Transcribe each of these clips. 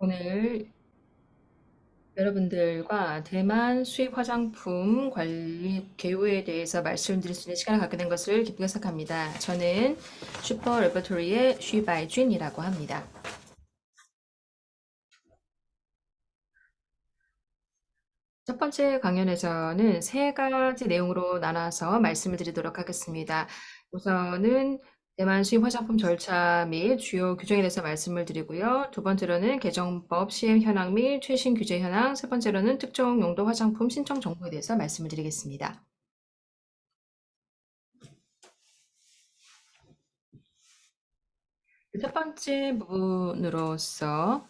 오늘 여러분들과 대만 수입 화장품 관리 개요에 대해서 말씀드릴 수 있는 시간을 갖게 된 것을 기쁘게 생각합니다. 저는 슈퍼 레퍼토리의 쉬바이준이라고 합니다. 첫 번째 강연에서는 세 가지 내용으로 나눠서 말씀을 드리도록 하겠습니다. 우선은 대만 수입 화장품 절차 및 주요 규정에 대해서 말씀을 드리고요. 두 번째로는 개정법 시행 현황 및 최신 규제 현황, 세 번째로는 특정 용도 화장품 신청 정보에 대해서 말씀을 드리겠습니다. 첫 번째 부분으로서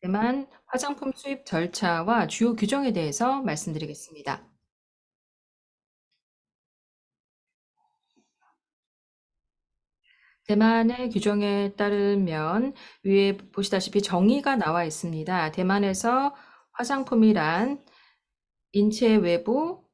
대만 화장품 수입 절차와 주요 규정에 대해서 말씀드리겠습니다. 대만의 규정에 따르면 위에 보시다시피 정의가 나와 있습니다. 대만에서 화장품이란 인체 외부,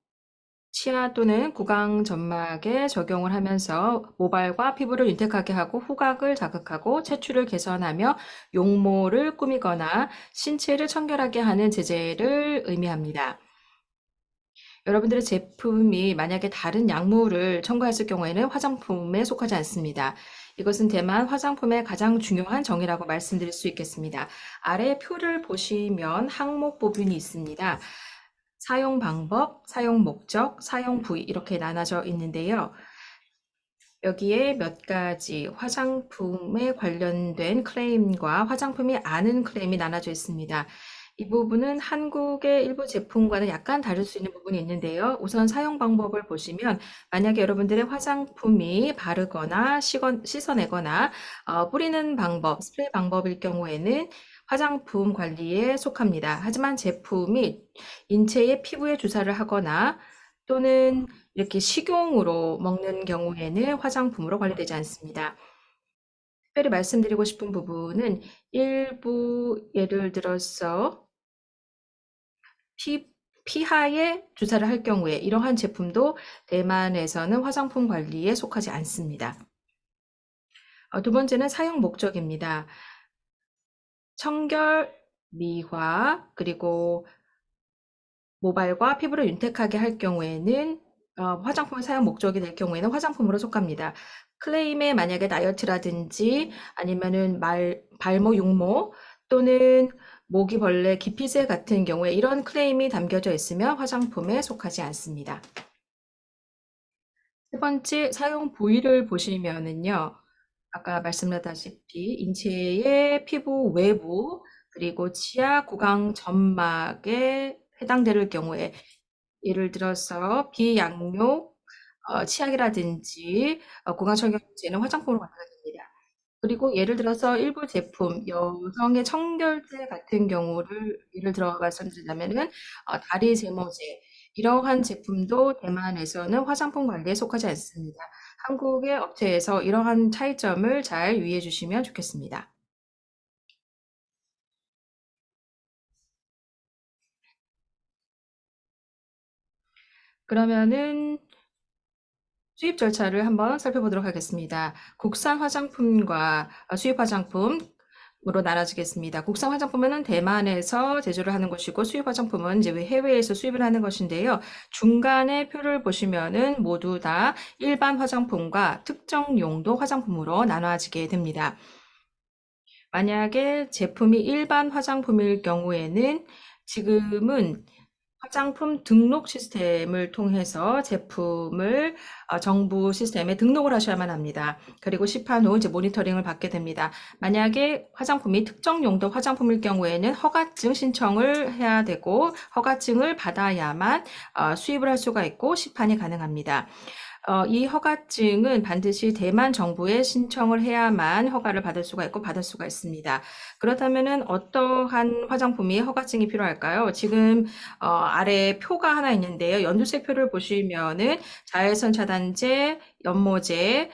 치아 또는 구강 점막에 적용을 하면서 모발과 피부를 윤택하게 하고 후각을 자극하고 체출을 개선하며 용모를 꾸미거나 신체를 청결하게 하는 제재를 의미합니다. 여러분들의 제품이 만약에 다른 약물을 첨가했을 경우에는 화장품에 속하지 않습니다. 이것은 대만 화장품의 가장 중요한 정의라고 말씀드릴 수 있겠습니다. 아래 표를 보시면 항목 부분이 있습니다. 사용 방법, 사용 목적, 사용 부위 이렇게 나눠져 있는데요. 여기에 몇 가지 화장품에 관련된 클레임과 화장품이 아닌 클레임이 나눠져 있습니다. 이 부분은 한국의 일부 제품과는 약간 다를 수 있는 부분이 있는데요. 우선 사용 방법을 보시면 만약에 여러분들의 화장품이 바르거나 씻어내거나 뿌리는 방법, 스프레이 방법일 경우에는 화장품 관리에 속합니다. 하지만 제품이 인체의 피부에 주사를 하거나 또는 이렇게 식용으로 먹는 경우에는 화장품으로 관리되지 않습니다. 특별히 말씀드리고 싶은 부분은 일부 예를 들어서 피, 피하에 주사를 할 경우에 이러한 제품도 대만에서는 화장품 관리에 속하지 않습니다. 두 번째는 사용 목적입니다. 청결, 미화, 그리고 모발과 피부를 윤택하게 할 경우에는 화장품의 사용 목적이 될 경우에는 화장품으로 속합니다. 클레임에 만약에 다이어트라든지 아니면은 발모, 육모 또는 모기벌레, 기피제 같은 경우에 이런 클레임이 담겨져 있으면 화장품에 속하지 않습니다. 세 번째, 사용 부위를 보시면은요. 아까 말씀드렸다시피 인체의 피부 외부 그리고 치아, 구강, 점막에 해당될 경우에 예를 들어서 비양욕, 치약이라든지 구강청결제는 화장품으로 관리가 됩니다. 그리고 예를 들어서 일부 제품, 여성의 청결제 같은 경우를 예를 들어 말씀드리자면은 다리 제모제 이러한 제품도 대만에서는 화장품 관리에 속하지 않습니다. 한국의 업체에서 이러한 차이점을 잘 유의해 주시면 좋겠습니다. 그러면은 수입 절차를 한번 살펴보도록 하겠습니다. 국산 화장품과 수입 화장품으로 나눠지겠습니다. 국산 화장품은 대만에서 제조를 하는 것이고 수입 화장품은 이제 해외에서 수입을 하는 것인데요. 중간에 표를 보시면은 모두 다 일반 화장품과 특정 용도 화장품으로 나눠지게 됩니다. 만약에 제품이 일반 화장품일 경우에는 지금은 화장품 등록 시스템을 통해서 제품을 정부 시스템에 등록을 하셔야만 합니다. 그리고 시판 후 이제 모니터링을 받게 됩니다. 만약에 화장품이 특정 용도 화장품일 경우에는 허가증 신청을 해야 되고 허가증을 받아야만 수입을 할 수가 있고 시판이 가능합니다. 이 허가증은 반드시 대만 정부에 신청을 해야만 허가를 받을 수가 있고 받을 수가 있습니다. 그렇다면은 어떠한 화장품이 허가증이 필요할까요? 지금 아래 표가 하나 있는데요. 연두색 표를 보시면은 자외선 차단제, 연모제,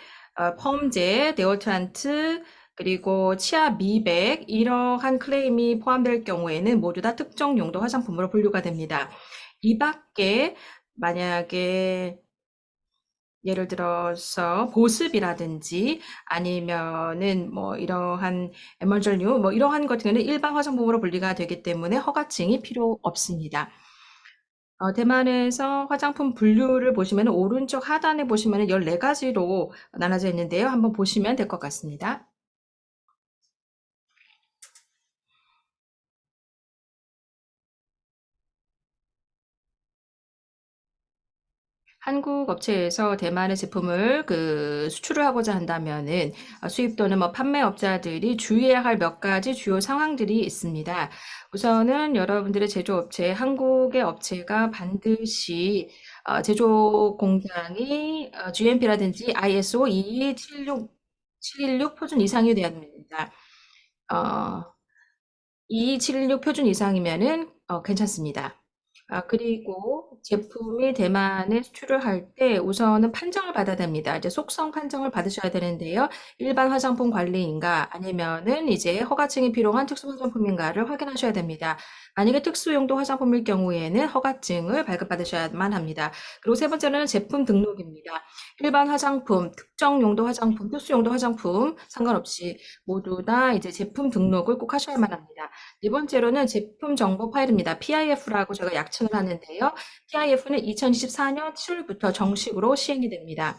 펌제, 데오트란트, 그리고 치아 미백 이러한 클레임이 포함될 경우에는 모두 다 특정 용도 화장품으로 분류가 됩니다. 이 밖에 만약에 예를 들어서 보습이라든지 아니면은 뭐 이러한 에머절류 뭐 이러한 같은 경우는 일반 화장품으로 분리가 되기 때문에 허가증이 필요 없습니다. 대만에서 화장품 분류를 보시면 오른쪽 하단에 보시면 14가지로 나눠져 있는데요. 한번 보시면 될 것 같습니다. 한국 업체에서 대만의 제품을 수출을 하고자 한다면은 수입 또는 뭐 판매업자들이 주의해야 할 몇 가지 주요 상황들이 있습니다. 우선은 여러분들의 제조업체, 한국의 업체가 반드시 제조 공장이 GMP라든지 ISO 22716 표준 이상이 되어야 됩니다. 어, 2276 표준 이상이면은 괜찮습니다. 그리고 제품이 대만에 수출을 할 때 우선은 판정을 받아야 됩니다. 이제 속성 판정을 받으셔야 되는데요. 일반 화장품 관리인가 아니면은 이제 허가증이 필요한 특수 화장품인가를 확인하셔야 됩니다. 만약에 특수용도 화장품일 경우에는 허가증을 발급받으셔야만 합니다. 그리고 세 번째는 제품 등록입니다. 일반 화장품, 특정 용도 화장품, 특수용도 화장품 상관없이 모두 다 이제 제품 등록을 꼭 하셔야만 합니다. 네 번째로는 제품 정보 파일입니다. PIF라고 제가 약칭을 하는데요. PIF는 2024년 7월부터 정식으로 시행이 됩니다.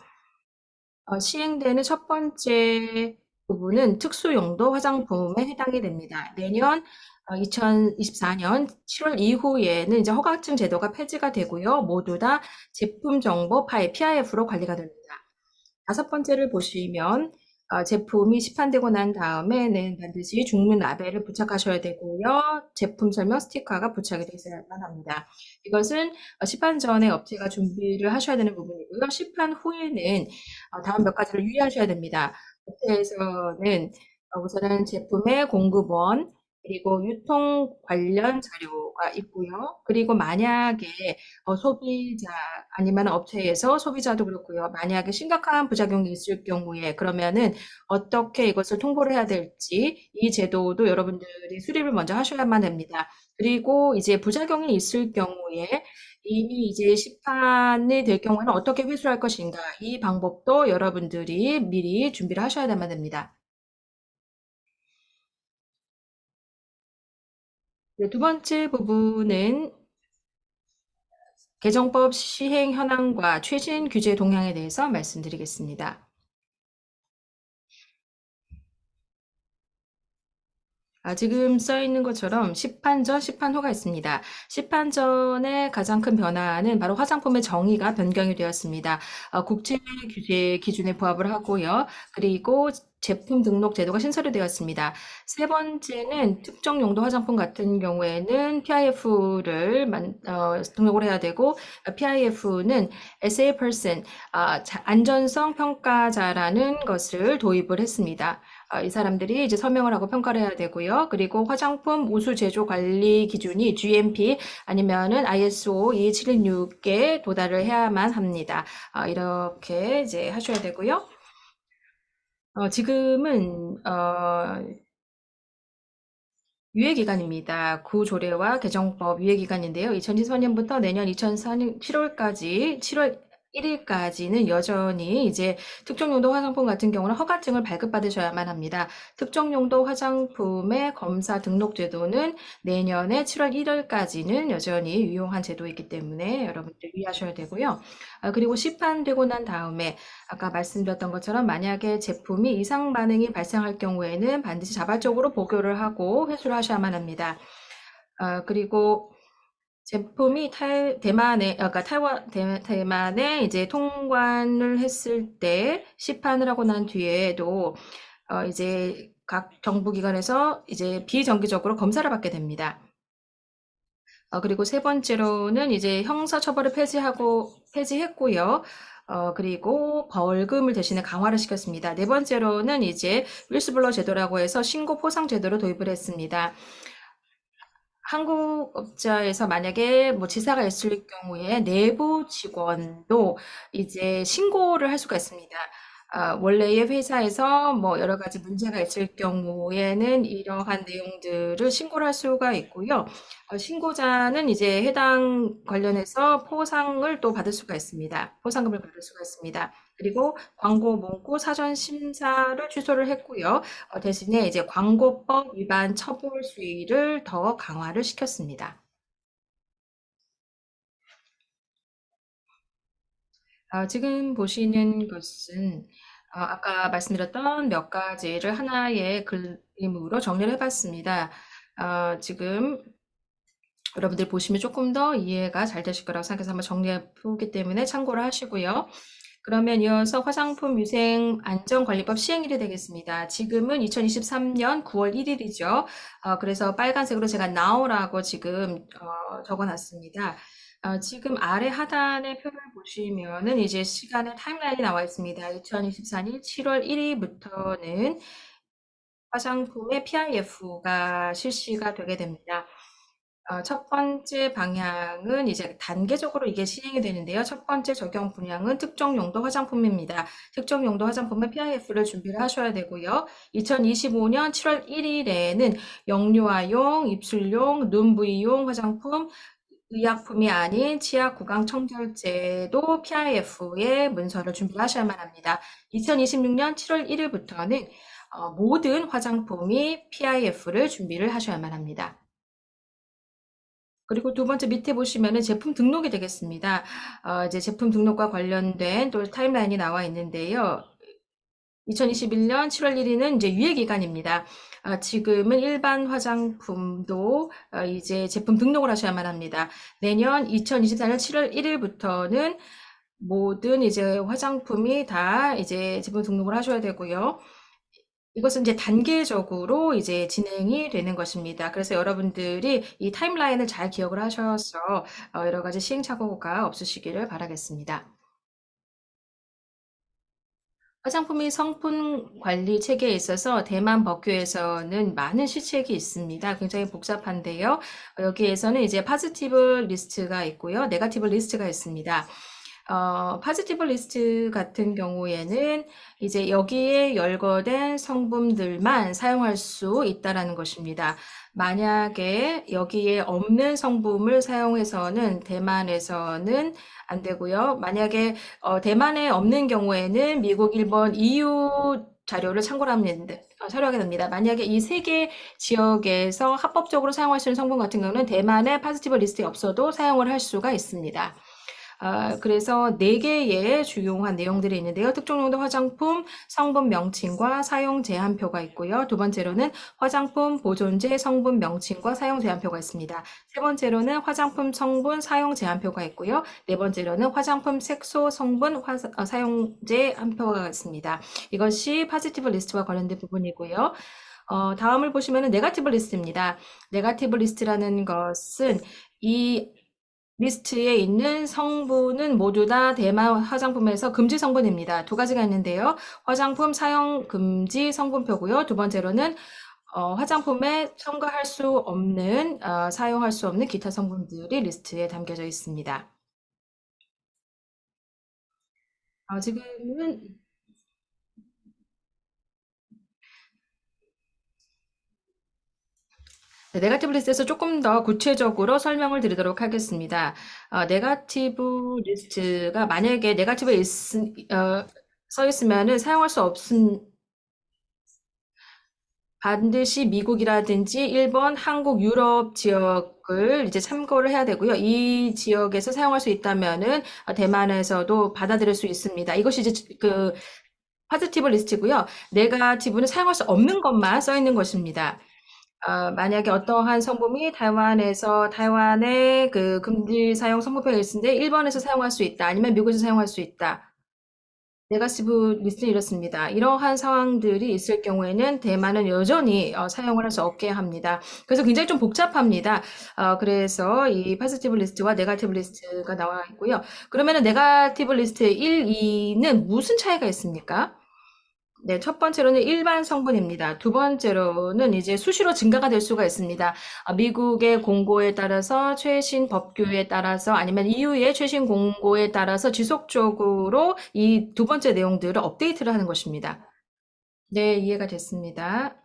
시행되는 첫 번째 부분은 특수용도 화장품에 해당이 됩니다. 내년 2024년 7월 이후에는 이제 허가증 제도가 폐지가 되고요. 모두 다 제품 정보 파일 PIF로 관리가 됩니다. 다섯 번째를 보시면 제품이 시판되고 난 다음에는 반드시 중문 라벨을 부착하셔야 되고요. 제품 설명 스티커가 부착이 되어 있어야만 합니다. 이것은 시판 전에 업체가 준비를 하셔야 되는 부분이고요. 시판 후에는 다음 몇 가지를 유의하셔야 됩니다. 업체에서는 우선은 제품의 공급원, 그리고 유통 관련 자료가 있고요. 그리고 만약에 소비자 아니면 업체에서 소비자도 그렇고요. 만약에 심각한 부작용이 있을 경우에 그러면은 어떻게 이것을 통보를 해야 될지 이 제도도 여러분들이 수립을 먼저 하셔야만 합니다. 그리고 이제 부작용이 있을 경우에 이미 이제 시판이 될 경우에는 어떻게 회수할 것인가 이 방법도 여러분들이 미리 준비를 하셔야만 됩니다. 네, 두 번째 부분은 개정법 시행 현황과 최신 규제 동향에 대해서 말씀드리겠습니다. 지금 써 있는 것처럼 시판전, 시판후가 있습니다. 시판전의 가장 큰 변화는 바로 화장품의 정의가 변경이 되었습니다. 국제 규제 기준에 부합을 하고요. 그리고 제품 등록 제도가 신설이 되었습니다. 세 번째는 특정 용도 화장품 같은 경우에는 PIF를 등록을 해야 되고 PIF는 SA person 안전성 평가자라는 것을 도입을 했습니다. 이 사람들이 이제 서명을 하고 평가를 해야 되고요. 그리고 화장품 우수 제조 관리 기준이 GMP 아니면은 ISO 22716에 도달을 해야만 합니다. 이렇게 이제 하셔야 되고요. 지금은 유예기간입니다. 구조례와 개정법 유예기간인데요. 2024년부터 내년 2024년 7월까지, 7월 1일까지는 여전히 이제 특정용도 화장품 같은 경우는 허가증을 발급받으셔야만 합니다. 특정용도 화장품의 검사 등록 제도는 내년에 7월 1일까지는 여전히 유용한 제도이기 때문에 여러분들 유의하셔야 되고요. 그리고 시판되고 난 다음에 아까 말씀드렸던 것처럼 만약에 제품이 이상 반응이 발생할 경우에는 반드시 자발적으로 보고를 하고 회수를 하셔야만 합니다. 그리고 제품이 그러니까 대만에 이제 통관을 했을 때 시판을 하고 난 뒤에도 이제 각 정부기관에서 이제 비정기적으로 검사를 받게 됩니다. 그리고 세 번째로는 이제 형사처벌을 폐지했고요. 그리고 벌금을 대신에 강화를 시켰습니다. 네 번째로는 이제 윌스블러 제도라고 해서 신고 포상 제도를 도입을 했습니다. 한국 업자에서 만약에 뭐 지사가 있을 경우에 내부 직원도 이제 신고를 할 수가 있습니다. 원래의 회사에서 뭐 여러 가지 문제가 있을 경우에는 이러한 내용들을 신고를 할 수가 있고요. 신고자는 이제 해당 관련해서 포상을 또 받을 수가 있습니다. 포상금을 받을 수가 있습니다. 그리고 광고 문구 사전 심사를 취소를 했고요. 대신에 이제 광고법 위반 처벌 수위를 더 강화를 시켰습니다. 지금 보시는 것은 아까 말씀드렸던 몇 가지를 하나의 그림으로 정리를 해봤습니다. 지금 여러분들 보시면 조금 더 이해가 잘 되실 거라고 생각해서 한번 정리해 보기 때문에 참고를 하시고요. 그러면 이어서 화장품 위생 안전관리법 시행일이 되겠습니다. 지금은 2023년 9월 1일이죠. 그래서 빨간색으로 제가 now라고 지금 적어놨습니다. 지금 아래 하단의 표를 보시면은 이제 시간의 타임라인이 나와 있습니다. 2024년 7월 1일부터는 화장품의 PIF가 실시가 되게 됩니다. 첫 번째 방향은 이제 단계적으로 이게 시행이 되는데요. 첫 번째 적용 분야는 특정 용도 화장품입니다. 특정 용도 화장품은 PIF를 준비를 하셔야 되고요. 2025년 7월 1일에는 영유아용, 입술용, 눈 부위용 화장품, 의약품이 아닌 치아 구강 청결제도 PIF에 문서를 준비하셔야만 합니다. 2026년 7월 1일부터는 모든 화장품이 PIF를 준비를 하셔야만 합니다. 그리고 두 번째 밑에 보시면은 제품 등록이 되겠습니다. 이제 제품 등록과 관련된 또 타임라인이 나와 있는데요. 2021년 7월 1일은 이제 유예 기간입니다. 지금은 일반 화장품도 이제 제품 등록을 하셔야만 합니다. 내년 2024년 7월 1일부터는 모든 이제 화장품이 다 이제 제품 등록을 하셔야 되고요. 이것은 이제 단계적으로 이제 진행이 되는 것입니다. 그래서 여러분들이 이 타임라인을 잘 기억을 하셔서 여러 가지 시행착오가 없으시기를 바라겠습니다. 화장품의 성분 관리 체계에 있어서 대만 법규에서는 많은 시책이 있습니다. 굉장히 복잡한데요. 여기에서는 이제 파지티브 리스트가 있고요. 네거티브 리스트가 있습니다. 파지티브 리스트 같은 경우에는 이제 여기에 열거된 성분들만 사용할 수 있다라는 것입니다. 만약에 여기에 없는 성분을 사용해서는 대만에서는 안 되고요. 만약에 대만에 없는 경우에는 미국, 일본, EU 자료를 참고를 하게 됩니다. 만약에 이 세 개 지역에서 합법적으로 사용할 수 있는 성분 같은 경우는 대만의 파지티브 리스트에 없어도 사용을 할 수가 있습니다. 그래서 네 개의 주요한 내용들이 있는데요. 특정용도 화장품 성분 명칭과 사용 제한표가 있고요. 두 번째로는 화장품 보존제 성분 명칭과 사용 제한표가 있습니다. 세 번째로는 화장품 성분 사용 제한표가 있고요. 네 번째로는 화장품 색소 성분 사용 제한표가 있습니다. 이것이 파지티브 리스트와 관련된 부분이고요. 다음을 보시면은 네거티브 리스트입니다. 네거티브 리스트라는 것은 이 리스트에 있는 성분은 모두 다 대만 화장품에서 금지 성분입니다. 두 가지가 있는데요. 화장품 사용 금지 성분표고요. 두 번째로는 화장품에 첨가할 수 없는, 사용할 수 없는 기타 성분들이 리스트에 담겨져 있습니다. 지금은 네, 네거티브 리스트에서 조금 더 구체적으로 설명을 드리도록 하겠습니다. 네거티브 리스트가 만약에 써 있으면은 사용할 수 없은 반드시 미국이라든지 일본, 한국, 유럽 지역을 이제 참고를 해야 되고요. 이 지역에서 사용할 수 있다면은 대만에서도 받아들일 수 있습니다. 이것이 이제 그 파지티브 리스트고요. 네거티브는 사용할 수 없는 것만 써 있는 것입니다. 만약에 어떠한 성분이 타이완에 그 금지 사용 성분표가 있는데 일본에서 사용할 수 있다. 아니면 미국에서 사용할 수 있다. 네거티브 리스트는 이렇습니다. 이러한 상황들이 있을 경우에는 대만은 여전히 사용을 할 수 없게 합니다. 그래서 굉장히 좀 복잡합니다. 그래서 이 파지티브 리스트와 네거티브 리스트가 나와 있고요. 그러면은 네거티브 리스트 1, 2는 무슨 차이가 있습니까? 네, 첫 번째로는 일반 성분입니다. 두 번째로는 이제 수시로 증가가 될 수가 있습니다. 미국의 공고에 따라서 최신 법규에 따라서 아니면 EU의 최신 공고에 따라서 지속적으로 이 두 번째 내용들을 업데이트를 하는 것입니다. 네, 이해가 됐습니다.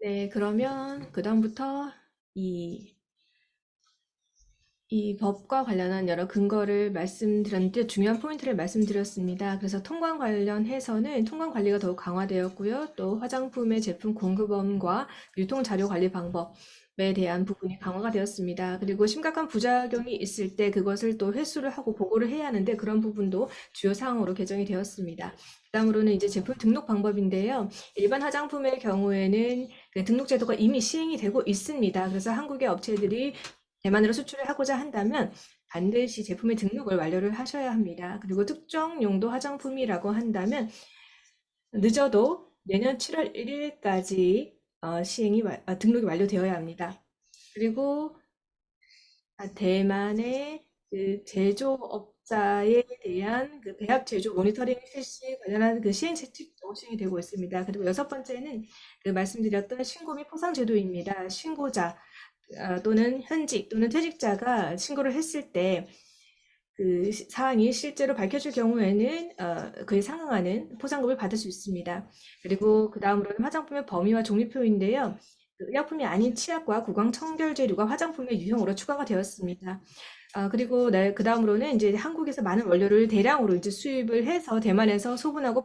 네, 그러면 그다음부터 이, 이 법과 관련한 여러 근거를 말씀드렸는데 중요한 포인트를 말씀드렸습니다. 그래서 통관 관련해서는 통관 관리가 더욱 강화되었고요. 또 화장품의 제품 공급원과 유통 자료 관리 방법에 대한 부분이 강화가 되었습니다. 그리고 심각한 부작용이 있을 때 그것을 또 회수를 하고 보고를 해야 하는데 그런 부분도 주요 사항으로 개정이 되었습니다. 그다음으로는 이제 제품 등록 방법인데요. 일반 화장품의 경우에는 그 등록 제도가 이미 시행이 되고 있습니다. 그래서 한국의 업체들이 대만으로 수출을 하고자 한다면 반드시 제품의 등록을 완료를 하셔야 합니다. 그리고 특정 용도 화장품이라고 한다면 늦어도 내년 7월 1일까지 등록이 완료되어야 합니다. 그리고 대만의 그 제조업자에 대한 그 배합 제조 모니터링 실시 관련한 그 시행 채택도 시행이 되고 있습니다. 그리고 여섯 번째는 그 말씀드렸던 신고 및 포상 제도입니다. 신고자 또는 현직 또는 퇴직자가 신고를 했을 때 그 사항이 실제로 밝혀질 경우에는 그에 상응하는 포상금을 받을 수 있습니다. 그리고 그 다음으로는 화장품의 범위와 종류표인데요. 그 의약품이 아닌 치약과 구강 청결 재료가 화장품의 유형으로 추가가 되었습니다. 그리고 네, 그 다음으로는 이제 한국에서 많은 원료를 대량으로 이제 수입을 해서 대만에서 소분하고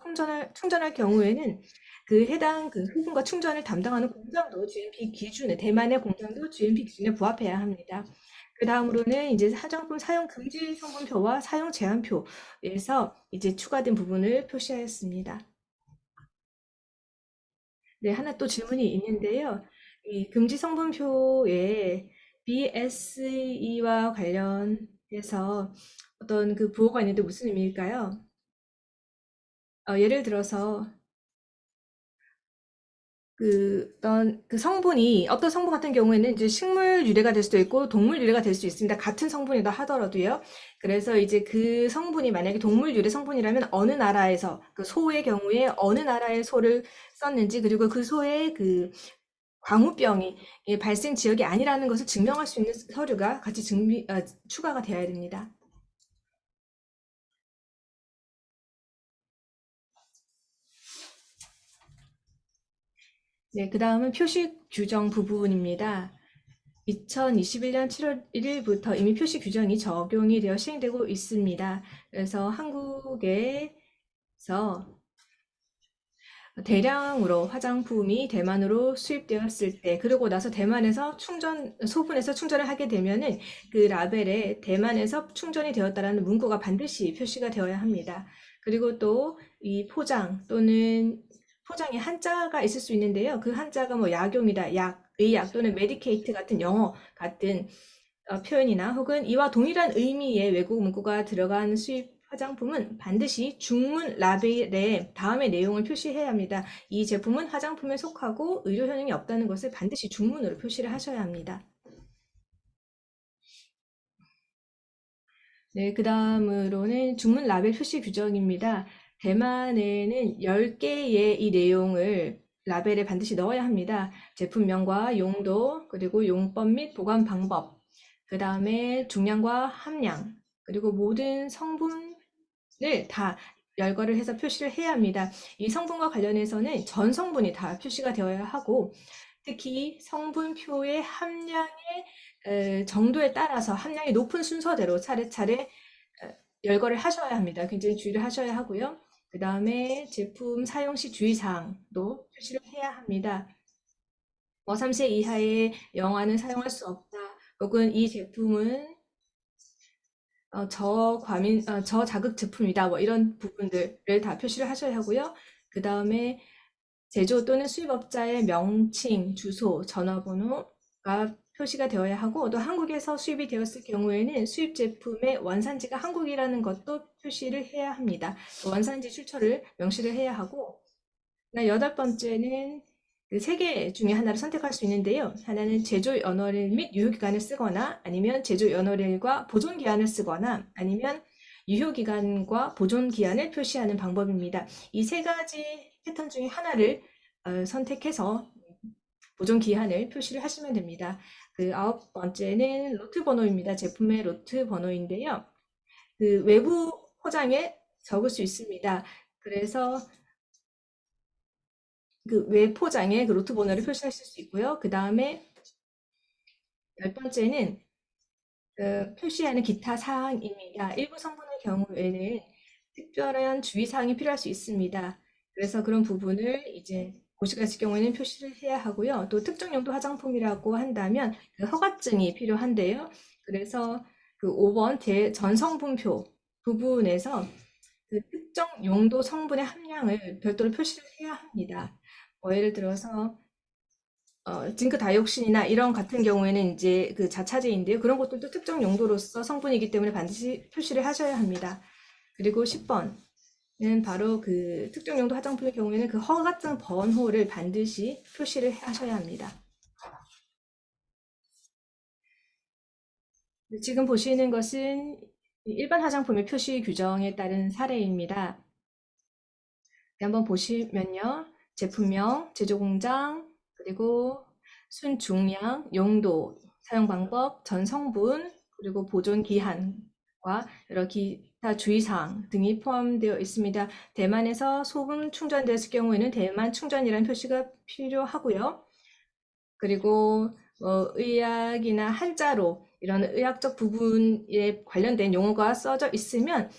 충전할 경우에는 그 해당 그 소분과 충전을 담당하는 공장도 GMP 기준에, 대만의 공장도 GMP 기준에 부합해야 합니다. 그 다음으로는 이제 화장품 사용 금지 성분표와 사용 제한표에서 이제 추가된 부분을 표시하였습니다. 네, 하나 또 질문이 있는데요. 이 금지 성분표에 BSE와 관련해서 어떤 그 부호가 있는데 무슨 의미일까요? 예를 들어서 어떤 성분이 어떤 성분 같은 경우에는 이제 식물 유래가 될 수도 있고 동물 유래가 될 수 있습니다. 같은 성분이다 하더라도요. 그래서 이제 그 성분이 만약에 동물 유래 성분이라면 어느 나라에서 그 소의 경우에 어느 나라의 소를 썼는지 그리고 그 소의 그 광우병이 발생 지역이 아니라는 것을 증명할 수 있는 서류가 같이 추가가 되어야 됩니다. 네, 그 다음은 표시 규정 부분입니다. 2021년 7월 1일부터 이미 표시 규정이 적용이 되어 시행되고 있습니다. 그래서 한국에서 대량으로 화장품이 대만으로 수입되었을 때, 그러고 나서 대만에서 소분해서 충전을 하게 되면은 그 라벨에 대만에서 충전이 되었다라는 문구가 반드시 표시가 되어야 합니다. 그리고 또 이 포장 또는 포장에 한자가 있을 수 있는데요. 그 한자가 뭐 약용이다, 약, 의약 또는 메디케이트 같은 영어 같은 표현이나 혹은 이와 동일한 의미의 외국 문구가 들어간 수입 화장품은 반드시 중문 라벨에 다음의 내용을 표시해야 합니다. 이 제품은 화장품에 속하고 의료 효능이 없다는 것을 반드시 중문으로 표시를 하셔야 합니다. 네, 그 다음으로는 중문 라벨 표시 규정입니다. 대만에는 10개의 이 내용을 라벨에 반드시 넣어야 합니다. 제품명과 용도, 그리고 용법 및 보관 방법, 그 다음에 중량과 함량, 그리고 모든 성분을 다 열거를 해서 표시를 해야 합니다. 이 성분과 관련해서는 전 성분이 다 표시가 되어야 하고, 특히 성분표의 함량의 정도에 따라서 함량이 높은 순서대로 차례차례 열거를 하셔야 합니다. 굉장히 주의를 하셔야 하고요. 그 다음에 제품 사용 시 주의사항도 표시를 해야 합니다. 3세 이하의 영화는 사용할 수 없다. 혹은 이 제품은 저자극 제품이다. 뭐 이런 부분들을 다 표시를 하셔야 하고요. 그 다음에 제조 또는 수입업자의 명칭, 주소, 전화번호가 표시가 되어야 하고 또 한국에서 수입이 되었을 경우에는 수입 제품의 원산지가 한국이라는 것도 표시를 해야 합니다. 원산지 출처를 명시를 해야 하고 여덟 번째는 그 세 개 중에 하나를 선택할 수 있는데요. 하나는 제조 연월일 및 유효 기간을 쓰거나 아니면 제조 연월일과 보존 기한을 쓰거나 아니면 유효 기간과 보존 기한을 표시하는 방법입니다. 이 세 가지 패턴 중에 하나를 선택해서 보존 기한을 표시를 하시면 됩니다. 그 아홉 번째는 로트 번호입니다. 제품의 로트 번호인데요. 그 외부 포장에 적을 수 있습니다. 그래서 그 외 포장에 그 로트 번호를 표시하실 수 있고요. 그 다음에 열 번째는 표시하는 기타 사항입니다. 일부 성분의 경우에는 특별한 주의사항이 필요할 수 있습니다. 그래서 그런 부분을 이제 고시가실 경우에는 표시를 해야 하고요. 또 특정 용도 화장품이라고 한다면 그 허가증이 필요한데요. 그래서 그 5번 전성분표 부분에서 그 특정 용도 성분의 함량을 별도로 표시를 해야 합니다. 예를 들어서 징크 다이옥신이나 이런 같은 경우에는 이제 그 자차제인데요. 그런 것들도 특정 용도로서 성분이기 때문에 반드시 표시를 하셔야 합니다. 그리고 10번은 바로 그 특정 용도 화장품의 경우에는 그 허가증 번호를 반드시 표시를 하셔야 합니다. 지금 보시는 것은 일반 화장품의 표시 규정에 따른 사례입니다. 한번 보시면요. 제품명, 제조 공장, 그리고 순중량, 용도, 사용 방법, 전 성분, 그리고 보존 기한과 여러 기타 주의사항 등이 포함되어 있습니다. 대만에서 소금 충전되었을 경우에는 대만 충전이라는 표시가 필요하고요. 그리고 의학이나 한자로 이런 의학적 부분에 관련된 용어가 써져 있으면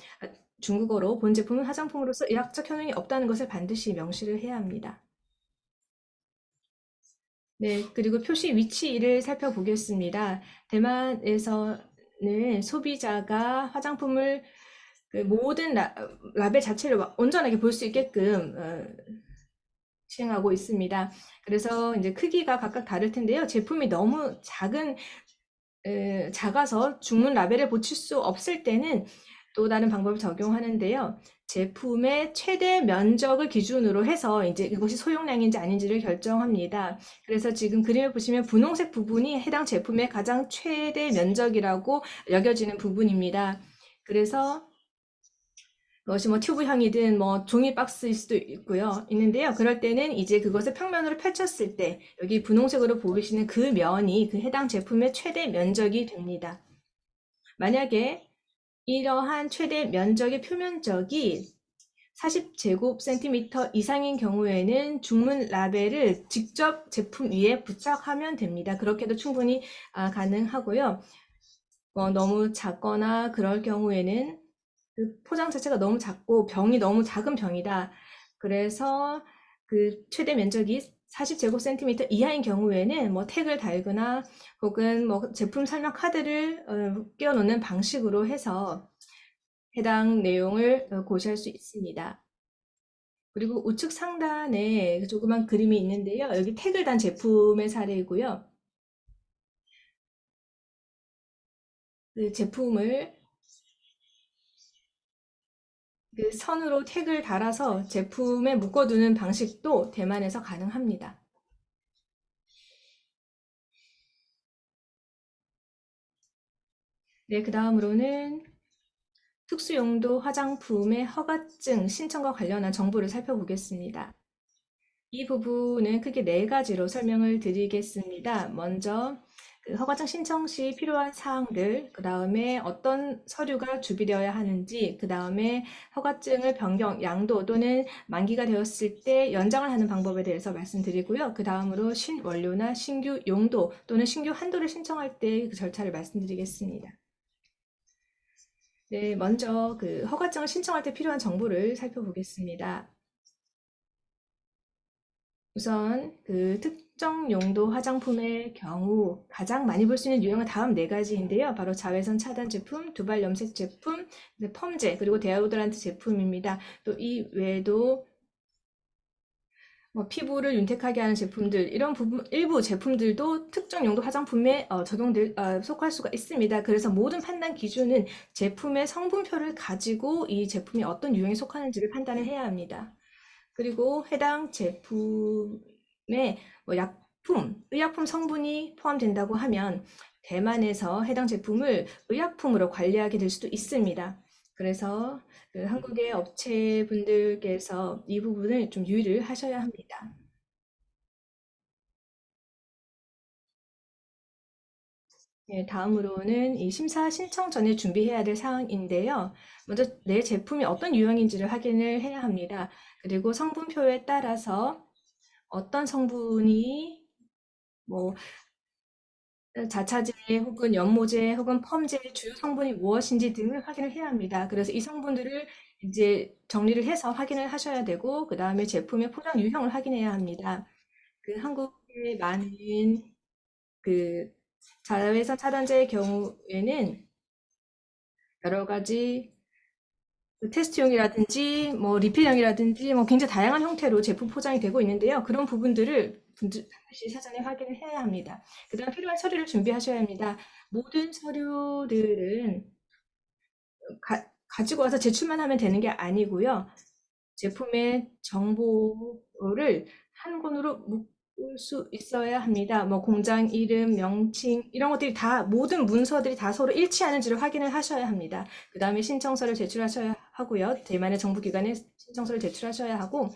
중국어로 본 제품은 화장품으로서 의학적 효능이 없다는 것을 반드시 명시를 해야 합니다. 네, 그리고 표시 위치를 살펴보겠습니다. 대만에서는 소비자가 화장품을 그 모든 라벨 자체를 온전하게 볼 수 있게끔 시행하고 있습니다. 그래서 이제 크기가 각각 다를 텐데요. 제품이 너무 작아서 중문 라벨을 붙일 수 없을 때는 또 다른 방법을 적용하는데요. 제품의 최대 면적을 기준으로 해서 이제 그것이 소용량인지 아닌지를 결정합니다. 그래서 지금 그림을 보시면 분홍색 부분이 해당 제품의 가장 최대 면적이라고 여겨지는 부분입니다. 그래서 그것이 뭐 튜브형이든 뭐 종이 박스일 수도 있는데요. 그럴 때는 이제 그것을 평면으로 펼쳤을 때 여기 분홍색으로 보이시는 그 면이 그 해당 제품의 최대 면적이 됩니다. 만약에 이러한 최대 면적의 표면적이 40제곱센티미터 이상인 경우에는 중문 라벨을 직접 제품 위에 부착하면 됩니다. 그렇게도 충분히 가능하고요. 너무 작거나 그럴 경우에는 그 포장 자체가 너무 작고 병이 너무 작은 병이다. 그래서 그 최대 면적이 40제곱센티미터 이하인 경우에는 뭐 택을 달거나 혹은 뭐 제품 설명 카드를 끼워 놓는 방식으로 해서 해당 내용을 고시할 수 있습니다. 그리고 우측 상단에 조그만 그림이 있는데요. 여기 택을 단 제품의 사례이고요. 그 제품을 그 선으로 택을 달아서 제품에 묶어두는 방식도 대만에서 가능합니다. 네, 그 다음으로는 특수용도 화장품의 허가증 신청과 관련한 정보를 살펴보겠습니다. 이 부분은 크게 네 가지로 설명을 드리겠습니다. 먼저 그 허가증 신청 시 필요한 사항들, 그 다음에 어떤 서류가 준비되어야 하는지, 그 다음에 허가증을 변경, 양도 또는 만기가 되었을 때 연장을 하는 방법에 대해서 말씀드리고요. 그 다음으로 신원료나 신규 용도 또는 신규 한도를 신청할 때 그 절차를 말씀드리겠습니다. 네, 먼저 그 허가증을 신청할 때 필요한 정보를 살펴보겠습니다. 우선 그 특정 용도 화장품의 경우 가장 많이 볼 수 있는 유형은 다음 네 가지인데요. 바로 자외선 차단 제품, 두발 염색 제품, 펌제, 그리고 데오드란트 제품입니다. 또 이 외에도 뭐 피부를 윤택하게 하는 제품들, 이런 부분, 일부 제품들도 특정 용도 화장품에 속할 수가 있습니다. 그래서 모든 판단 기준은 제품의 성분표를 가지고 이 제품이 어떤 유형에 속하는지를 판단을 해야 합니다. 그리고 해당 제품 뭐 약품, 의약품 성분이 포함된다고 하면 대만에서 해당 제품을 의약품으로 관리하게 될 수도 있습니다. 그래서 그 한국의 업체분들께서 이 부분을 좀 유의를 하셔야 합니다. 네, 다음으로는 이 심사 신청 전에 준비해야 될 사항인데요. 먼저 내 제품이 어떤 유형인지를 확인을 해야 합니다. 그리고 성분표에 따라서 어떤 성분이 뭐 자차제 혹은 연모제 혹은 펌제의 주요 성분이 무엇인지 등을 확인을 해야 합니다. 그래서 이 성분들을 이제 정리를 해서 확인을 하셔야 되고, 그 다음에 제품의 포장 유형을 확인해야 합니다. 그 한국의 많은 그 자외선 차단제의 경우에는 여러 가지 그 테스트용이라든지 뭐 리필용이라든지 뭐 굉장히 다양한 형태로 제품 포장이 되고 있는데요. 그런 부분들을 분들 반드시 사전에 확인을 해야 합니다. 그다음 필요한 서류를 준비하셔야 합니다. 모든 서류들은 가지고 와서 제출만 하면 되는 게 아니고요. 제품의 정보를 한 권으로 묶을 수 있어야 합니다. 뭐 공장 이름, 명칭 이런 것들이 다 모든 문서들이 다 서로 일치하는지를 확인을 하셔야 합니다. 그 다음에 신청서를 제출하셔야 하고요. 대만의 정부기관에 신청서를 제출하셔야 하고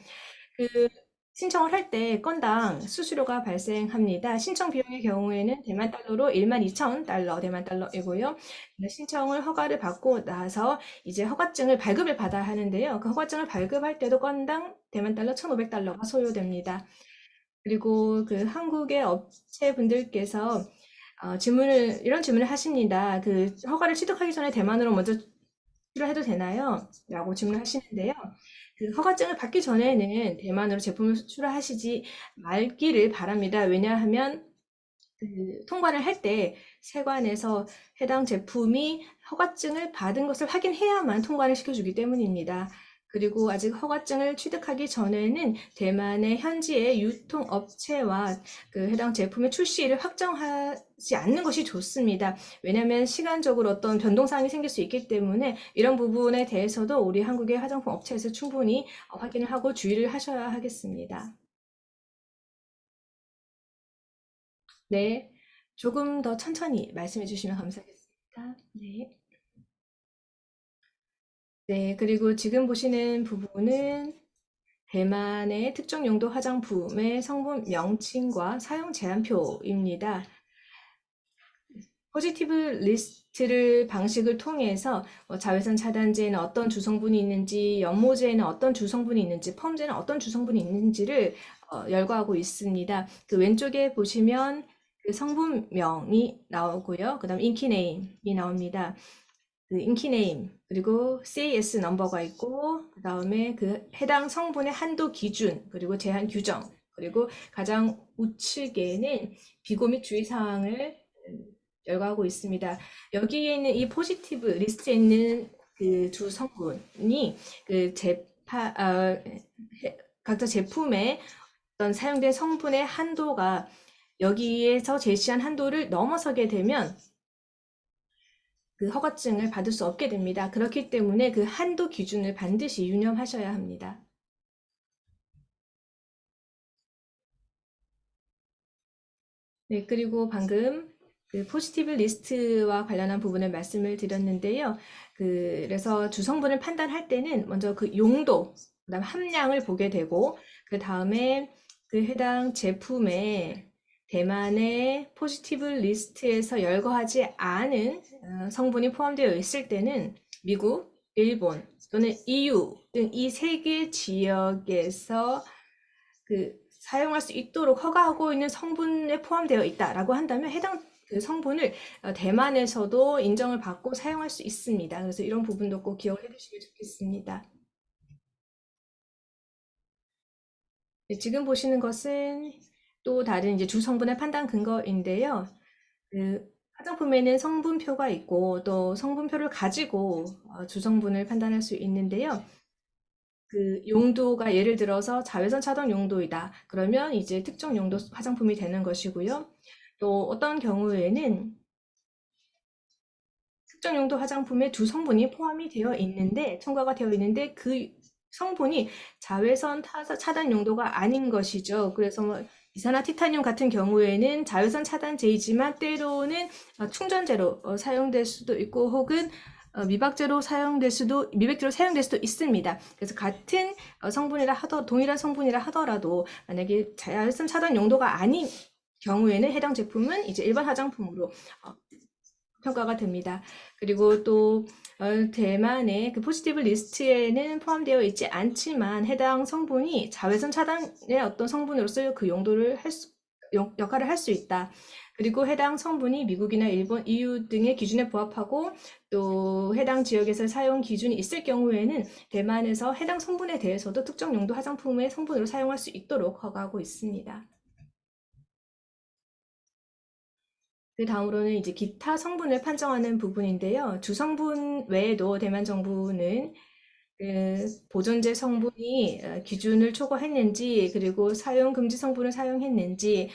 그 신청을 할 때 건당 수수료가 발생합니다. 신청 비용의 경우에는 대만 달러로 12,000달러 대만 달러이고요. 신청을 허가를 받고 나서 이제 허가증을 발급을 받아야 하는데요. 그 허가증을 발급할 때도 건당 대만 달러 1,500달러가 소요됩니다. 그리고 그 한국의 업체분들께서 이런 질문을 하십니다. 그 허가를 취득하기 전에 대만으로 먼저 수출을 해도 되나요? 라고 질문을 하시는데요. 그 허가증을 받기 전에는 대만으로 제품을 수출하시지 말기를 바랍니다. 왜냐하면 그 통관을 할 때 세관에서 해당 제품이 허가증을 받은 것을 확인해야만 통관을 시켜주기 때문입니다. 그리고 아직 허가증을 취득하기 전에는 대만의 현지의 유통업체와 그 해당 제품의 출시를 확정하지 않는 것이 좋습니다. 왜냐하면 시간적으로 어떤 변동사항이 생길 수 있기 때문에 이런 부분에 대해서도 우리 한국의 화장품 업체에서 충분히 확인을 하고 주의를 하셔야 하겠습니다. 네, 조금 더 천천히 말씀해 주시면 감사하겠습니다. 네. 네, 그리고 지금 보시는 부분은 대만의 특정 용도 화장품의 성분 명칭과 사용 제한표입니다. 포지티브 리스트를 방식을 통해서 자외선 차단제에는 어떤 주성분이 있는지, 연모제에는 어떤 주성분이 있는지, 펌제는 어떤 주성분이 있는지를 열거하고 있습니다. 그 왼쪽에 보시면 그 성분명이 나오고요. 그 다음 인키네임이 나옵니다. 그 인키네임, 그리고 CAS 넘버가 있고, 그 다음에 그 해당 성분의 한도 기준, 그리고 제한 규정, 그리고 가장 우측에는 비고 및 주의사항을 열거하고 있습니다. 여기에 있는 이 포지티브 리스트에 있는 그 두 성분이 그 각자 제품에 어떤 사용된 성분의 한도가 여기에서 제시한 한도를 넘어서게 되면 그 허가증을 받을 수 없게 됩니다. 그렇기 때문에 그 한도 기준을 반드시 유념하셔야 합니다. 네, 그리고 방금 그 포지티브 리스트와 관련한 부분을 말씀을 드렸는데요. 그래서 주성분을 판단할 때는 먼저 그 용도, 그다음 함량을 보게 되고, 그 다음에 그 해당 제품에 대만의 포지티브 리스트에서 열거하지 않은 성분이 포함되어 있을 때는 미국, 일본 또는 EU 등 이 세 개 지역에서 그 사용할 수 있도록 허가하고 있는 성분에 포함되어 있다라고 한다면 해당 그 성분을 대만에서도 인정을 받고 사용할 수 있습니다. 그래서 이런 부분도 꼭 기억을 해두시면 좋겠습니다. 네, 지금 보시는 것은 또 다른 이제 주성분의 판단 근거인데요. 그 화장품에는 성분표가 있고 또 성분표를 가지고 주성분을 판단할 수 있는데요. 그 용도가 예를 들어서 자외선 차단 용도이다. 그러면 이제 특정 용도 화장품이 되는 것이고요. 또 어떤 경우에는 특정 용도 화장품에 두 성분이 포함이 되어 있는데, 첨가가 되어 있는데 그 성분이 자외선 차단 용도가 아닌 것이죠. 그래서 뭐 이산화티타늄 같은 경우에는 자외선 차단제이지만 때로는 충전재로 사용될 수도 있고 혹은 미백제로 사용될 수도 있습니다. 그래서 같은 동일한 성분이라 하더라도 만약에 자외선 차단 용도가 아닌 경우에는 해당 제품은 이제 일반 화장품으로 평가가 됩니다. 그리고 또 대만의 그 포지티브 리스트에는 포함되어 있지 않지만 해당 성분이 자외선 차단의 어떤 성분으로서 그 역할을 할 수 있다. 그리고 해당 성분이 미국이나 일본, EU 등의 기준에 부합하고 또 해당 지역에서 사용 기준이 있을 경우에는 대만에서 해당 성분에 대해서도 특정 용도 화장품의 성분으로 사용할 수 있도록 허가하고 있습니다. 그 다음으로는 이제 기타 성분을 판정하는 부분인데요. 주성분 외에도 대만 정부는 그 보존제 성분이 기준을 초과했는지, 그리고 사용 금지 성분을 사용했는지,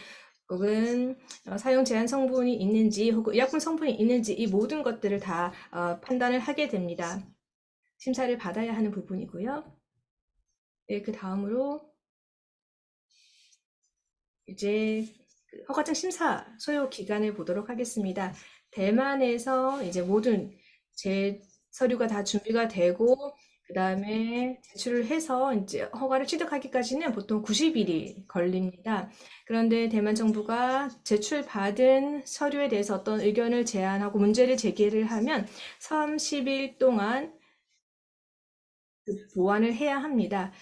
혹은 사용 제한 성분이 있는지, 혹은 의약품 성분이 있는지 이 모든 것들을 다 판단을 하게 됩니다. 심사를 받아야 하는 부분이고요. 네, 그 다음으로 이제 허가증 심사 소요 기간을 보도록 하겠습니다. 대만에서 이제 모든 서류가 다 준비가 되고 그 다음에 제출을 해서 이제 허가를 취득하기까지는 보통 90일이 걸립니다. 그런데 대만 정부가 제출받은 서류에 대해서 어떤 의견을 제안하고 문제를 제기를 하면 30일 동안 보완을 해야 합니다.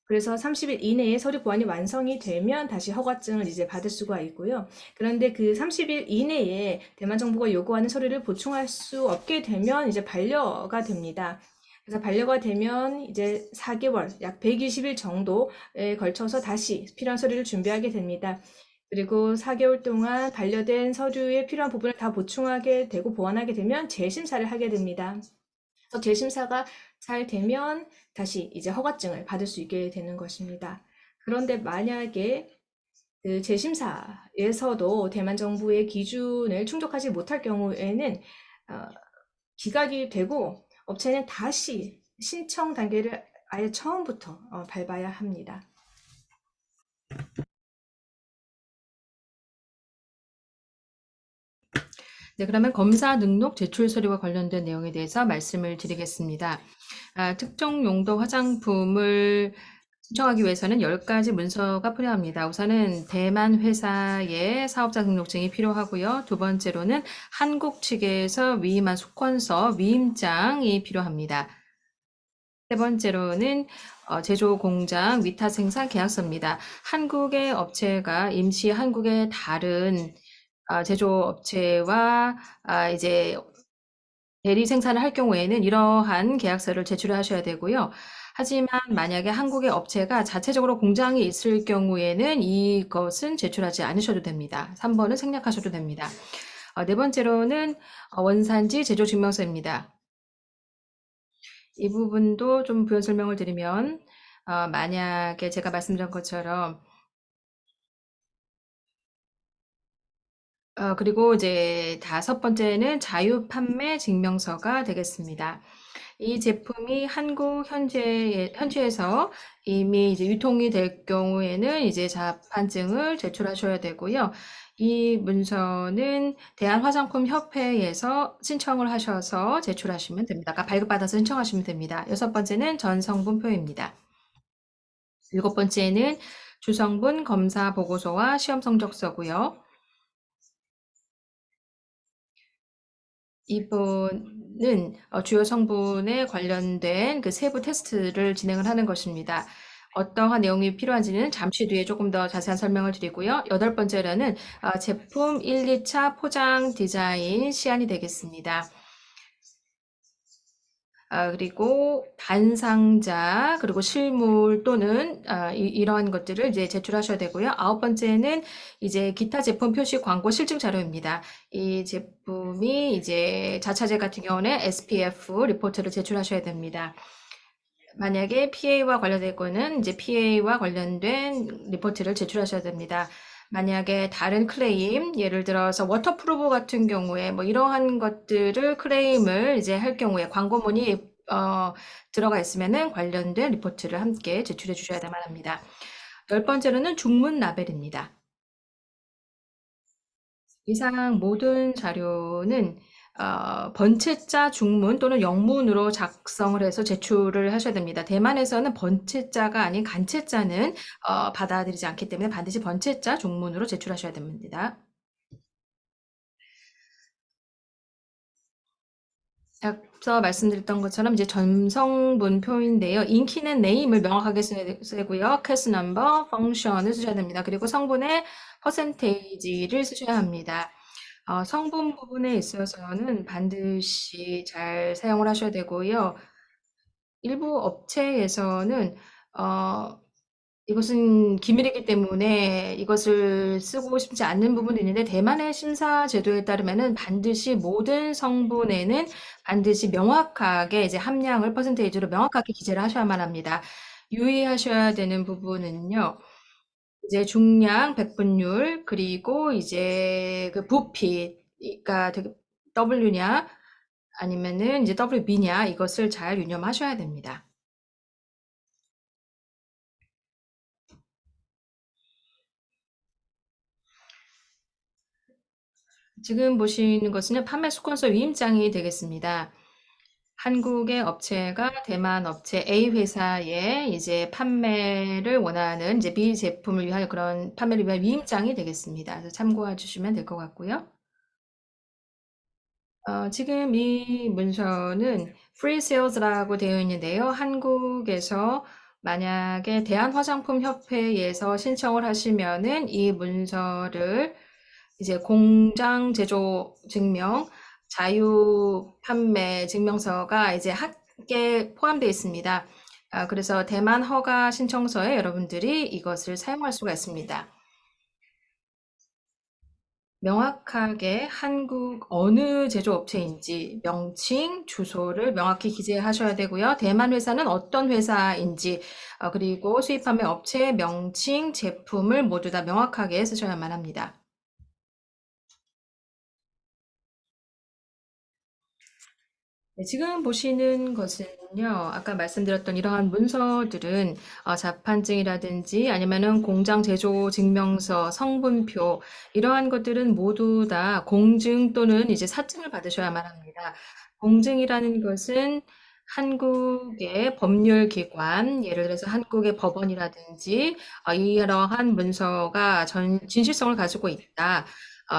그래서 30일 이내에 서류 보완이 완성이 되면 다시 허가증을 이제 받을 수가 있고요. 그런데 그 30일 이내에 대만 정부가 요구하는 서류를 보충할 수 없게 되면 이제 반려가 됩니다. 그래서 반려가 되면 이제 4개월, 약 120일 정도에 걸쳐서 다시 필요한 서류를 준비하게 됩니다. 그리고 4개월 동안 반려된 서류에 필요한 부분을 다 보충하게 되고 보완하게 되면 재심사를 하게 됩니다. 그래서 재심사가 잘 되면 다시 이제 허가증을 받을 수 있게 되는 것입니다. 그런데 만약에 그 재심사에서도 대만 정부의 기준을 충족하지 못할 경우에는 기각이 되고 업체는 다시 신청 단계를 아예 처음부터 밟아야 합니다. 네, 그러면 검사 등록 제출 서류와 관련된 내용에 대해서 말씀을 드리겠습니다. 특정 용도 화장품을 신청하기 위해서는 10가지 문서가 필요합니다. 우선은 대만 회사의 사업자 등록증이 필요하고요. 두 번째로는 한국 측에서 위임한 수권서, 위임장이 필요합니다. 세 번째로는 제조 공장 위탁 생산 계약서입니다. 한국의 업체가 임시 한국의 다른 제조업체와 이제 대리 생산을 할 경우에는 이러한 계약서를 제출하셔야 되고요. 하지만 만약에 한국의 업체가 자체적으로 공장이 있을 경우에는 이것은 제출하지 않으셔도 됩니다. 3번은 생략하셔도 됩니다. 네 번째로는 원산지 제조 증명서입니다. 이 부분도 좀 부연 설명을 드리면 만약에 제가 말씀드린 것처럼 그리고 이제 5번째는 자유 판매 증명서가 되겠습니다. 이 제품이 한국 현지에서 이미 이제 유통이 될 경우에는 이제 자판증을 제출하셔야 되고요. 이 문서는 대한화장품협회에서 신청을 하셔서 제출하시면 됩니다. 아까 발급받아서 신청하시면 됩니다. 6번째는 전성분표입니다. 7번째는 주성분 검사 보고서와 시험 성적서고요. 이번은 주요 성분에 관련된 그 세부 테스트를 진행을 하는 것입니다. 어떠한 내용이 필요한지는 잠시 뒤에 조금 더 자세한 설명을 드리고요. 8번째로는 제품 1, 2차 포장 디자인 시안이 되겠습니다. 그리고 단상자, 그리고 실물 또는 이러한 것들을 이제 제출하셔야 되고요. 9번째는 이제 기타 제품 표시 광고 실증 자료입니다. 이 제품이 이제 자차제 같은 경우는 SPF 리포트를 제출하셔야 됩니다. 만약에 PA와 관련된 거는 이제 PA와 관련된 리포트를 제출하셔야 됩니다. 만약에 다른 클레임, 예를 들어서 워터프루프 같은 경우에 뭐 이러한 것들을 클레임을 이제 할 경우에 광고문이 들어가 있으면은 관련된 리포트를 함께 제출해 주셔야만 합니다. 10번째로는 중문 라벨입니다. 이상 모든 자료는 번체자 중문 또는 영문으로 작성을 해서 제출을 하셔야 됩니다. 대만에서는 번체자가 아닌 간체자는 받아들이지 않기 때문에 반드시 번체자 중문으로 제출하셔야 됩니다. 앞서 말씀드렸던 것처럼 이제 전성분표인데요. 인키는 name을 명확하게 쓰고요. case number, function을 쓰셔야 됩니다. 그리고 성분의 percentage를 쓰셔야 합니다. 성분 부분에 있어서는 반드시 잘 사용을 하셔야 되고요. 일부 업체에서는 이것은 기밀이기 때문에 이것을 쓰고 싶지 않는 부분도 있는데 대만의 심사 제도에 따르면은 반드시 모든 성분에는 반드시 명확하게 이제 함량을 퍼센테이지로 명확하게 기재를 하셔야만 합니다. 유의하셔야 되는 부분은요. 이제 중량, 백분율, 그리고 이제 그 부피가 되게 W냐 아니면은 이제 WB냐 이것을 잘 유념하셔야 됩니다. 지금 보시는 것은 판매 수권서 위임장이 되겠습니다. 한국의 업체가 대만 업체 A 회사에 이제 판매를 원하는 이제 B 제품을 위한 그런 판매를 위한 위임장이 되겠습니다. 그래서 참고해 주시면 될 것 같고요. 지금 이 문서는 free sales라고 되어 있는데요. 한국에서 만약에 대한화장품협회에서 신청을 하시면은 이 문서를 이제 공장 제조 증명, 자유 판매 증명서가 이제 함께 포함되어 있습니다. 그래서 대만 허가 신청서에 여러분들이 이것을 사용할 수가 있습니다. 명확하게 한국 어느 제조업체인지 명칭, 주소를 명확히 기재하셔야 되고요. 대만 회사는 어떤 회사인지, 그리고 수입 판매 업체 명칭, 제품을 모두 다 명확하게 쓰셔야만 합니다. 네, 지금 보시는 것은요, 아까 말씀드렸던 이러한 문서들은 자판증이라든지 아니면은 공장 제조 증명서, 성분표, 이러한 것들은 모두 다 공증 또는 이제 사증을 받으셔야만 합니다. 공증이라는 것은 한국의 법률 기관, 예를 들어서 한국의 법원이라든지 이러한 문서가 진실성을 가지고 있다.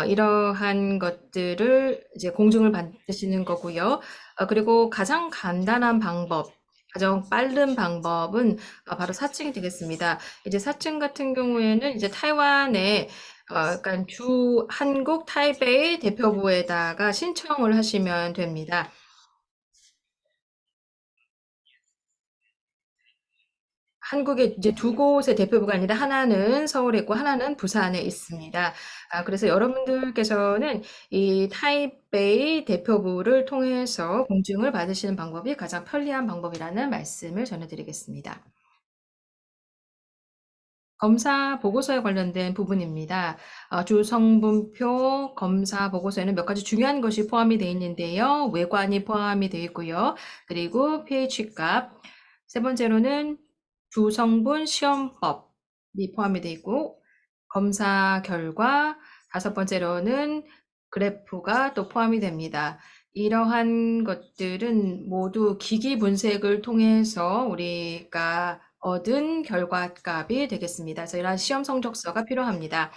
이러한 것들을 이제 공증을 받으시는 거고요. 그리고 가장 간단한 방법, 가장 빠른 방법은 바로 사증이 되겠습니다. 이제 사증 같은 경우에는 이제 타이완의 약간 주 한국 타이베이 대표부에다가 신청을 하시면 됩니다. 한국에 이제 두 곳의 대표부가 아니라 하나는 서울에 있고 하나는 부산에 있습니다. 그래서 여러분들께서는 이 타이베이 대표부를 통해서 공증을 받으시는 방법이 가장 편리한 방법이라는 말씀을 전해드리겠습니다. 검사 보고서에 관련된 부분입니다. 주성분표 검사 보고서에는 몇 가지 중요한 것이 포함이 되어 있는데요. 외관이 포함이 되어 있고요. 그리고 pH 값. 세 번째로는 주성분 시험법이 포함이 되어 있고, 검사 결과. 다섯 번째로는 그래프가 또 포함이 됩니다. 이러한 것들은 모두 기기 분석을 통해서 우리가 얻은 결과값이 되겠습니다. 그래서 이러한 시험 성적서가 필요합니다.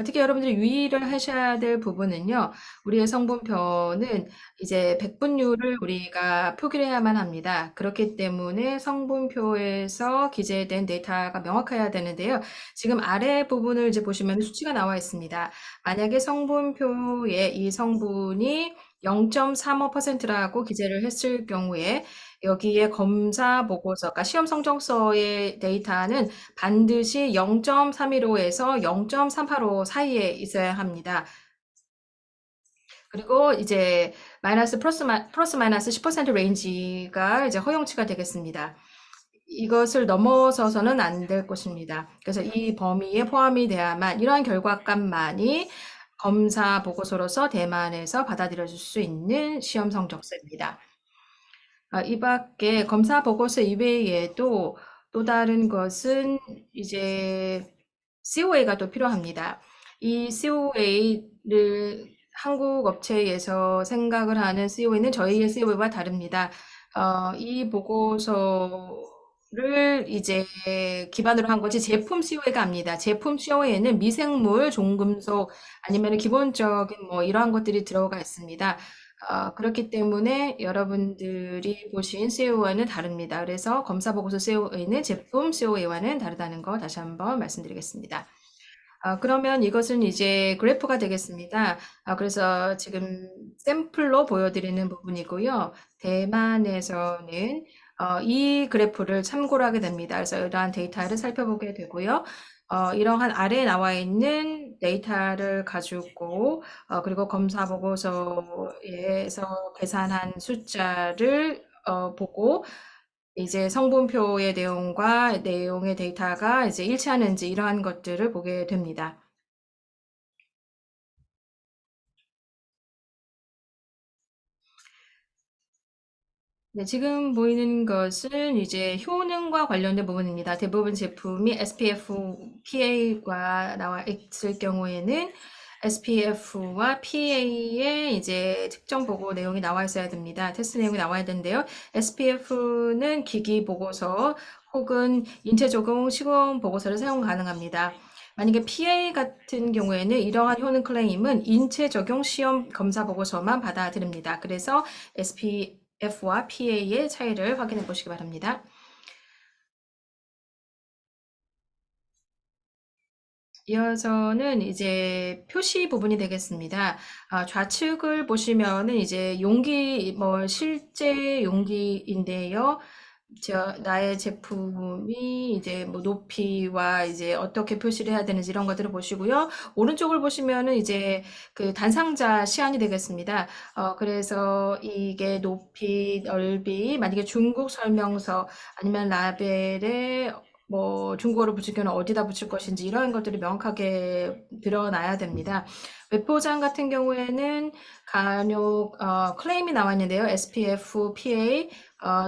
특히 여러분들이 유의를 하셔야 될 부분은요. 우리의 성분표는 이제 백분율을 우리가 표기를 해야만 합니다. 그렇기 때문에 성분표에서 기재된 데이터가 명확해야 되는데요. 지금 아래 부분을 이제 보시면 수치가 나와 있습니다. 만약에 성분표에 이 성분이 0.35%라고 기재를 했을 경우에 여기에 검사 보고서가 시험 성적서의 데이터는 반드시 0.315에서 0.385 사이에 있어야 합니다. 그리고 이제 플러스 마이너스 10% 레인지가 이제 허용치가 되겠습니다. 이것을 넘어서서는 안 될 것입니다. 그래서 이 범위에 포함이 돼야만 이러한 결과값만이 검사 보고서로서 대만에서 받아들여질 수 있는 시험 성적서입니다. 이 밖에 검사 보고서 이외에도 또 다른 것은 이제 COA가 또 필요합니다. 이 COA를 한국 업체에서 생각을 하는 COA는 저희의 COA와 다릅니다. 이 보고서를 이제 기반으로 한 것이 제품 COA가 아닙니다. 제품 COA에는 미생물, 종금속 아니면 기본적인 뭐 이러한 것들이 들어가 있습니다. 그렇기 때문에 여러분들이 보신 COA는 다릅니다. 그래서 검사 보고서 COA는 제품 COA와는 다르다는 거 다시 한번 말씀드리겠습니다. 그러면 이것은 이제 그래프가 되겠습니다. 그래서 지금 샘플로 보여드리는 부분이고요. 대만에서는 이 그래프를 참고로 하게 됩니다. 그래서 이러한 데이터를 살펴보게 되고요. 이러한 아래에 나와 있는 데이터를 가지고 그리고 검사 보고서에서 계산한 숫자를 보고 이제 성분표의 내용과 내용의 데이터가 이제 일치하는지 이러한 것들을 보게 됩니다. 네, 지금 보이는 것은 이제 효능과 관련된 부분입니다. 대부분 제품이 SPF, PA가 나와 있을 경우에는 SPF와 PA의 이제 특정 보고 내용이 나와 있어야 됩니다. 테스트 내용이 나와야 되는데요. SPF는 기기 보고서 혹은 인체 적용 시공 보고서를 사용 가능합니다. 만약에 PA 같은 경우에는 이러한 효능 클레임은 인체 적용 시험 검사 보고서만 받아들입니다. 그래서 SPF와 PA의 차이를 확인해 보시기 바랍니다. 이어서는 이제 표시 부분이 되겠습니다. 좌측을 보시면은 이제 용기, 뭐 실제 용기인데요. 나의 제품이 이제 뭐 높이와 이제 어떻게 표시를 해야 되는지 이런 것들을 보시고요. 오른쪽을 보시면은 이제 그 단상자 시안이 되겠습니다. 그래서 이게 높이, 넓이, 만약에 중국 설명서 아니면 라벨에 뭐 중국어로 붙일 경우는 어디다 붙일 것인지 이런 것들이 명확하게 드러나야 됩니다. 웹포장 같은 경우에는 간혹 클레임이 나와 있는데요. SPF, PA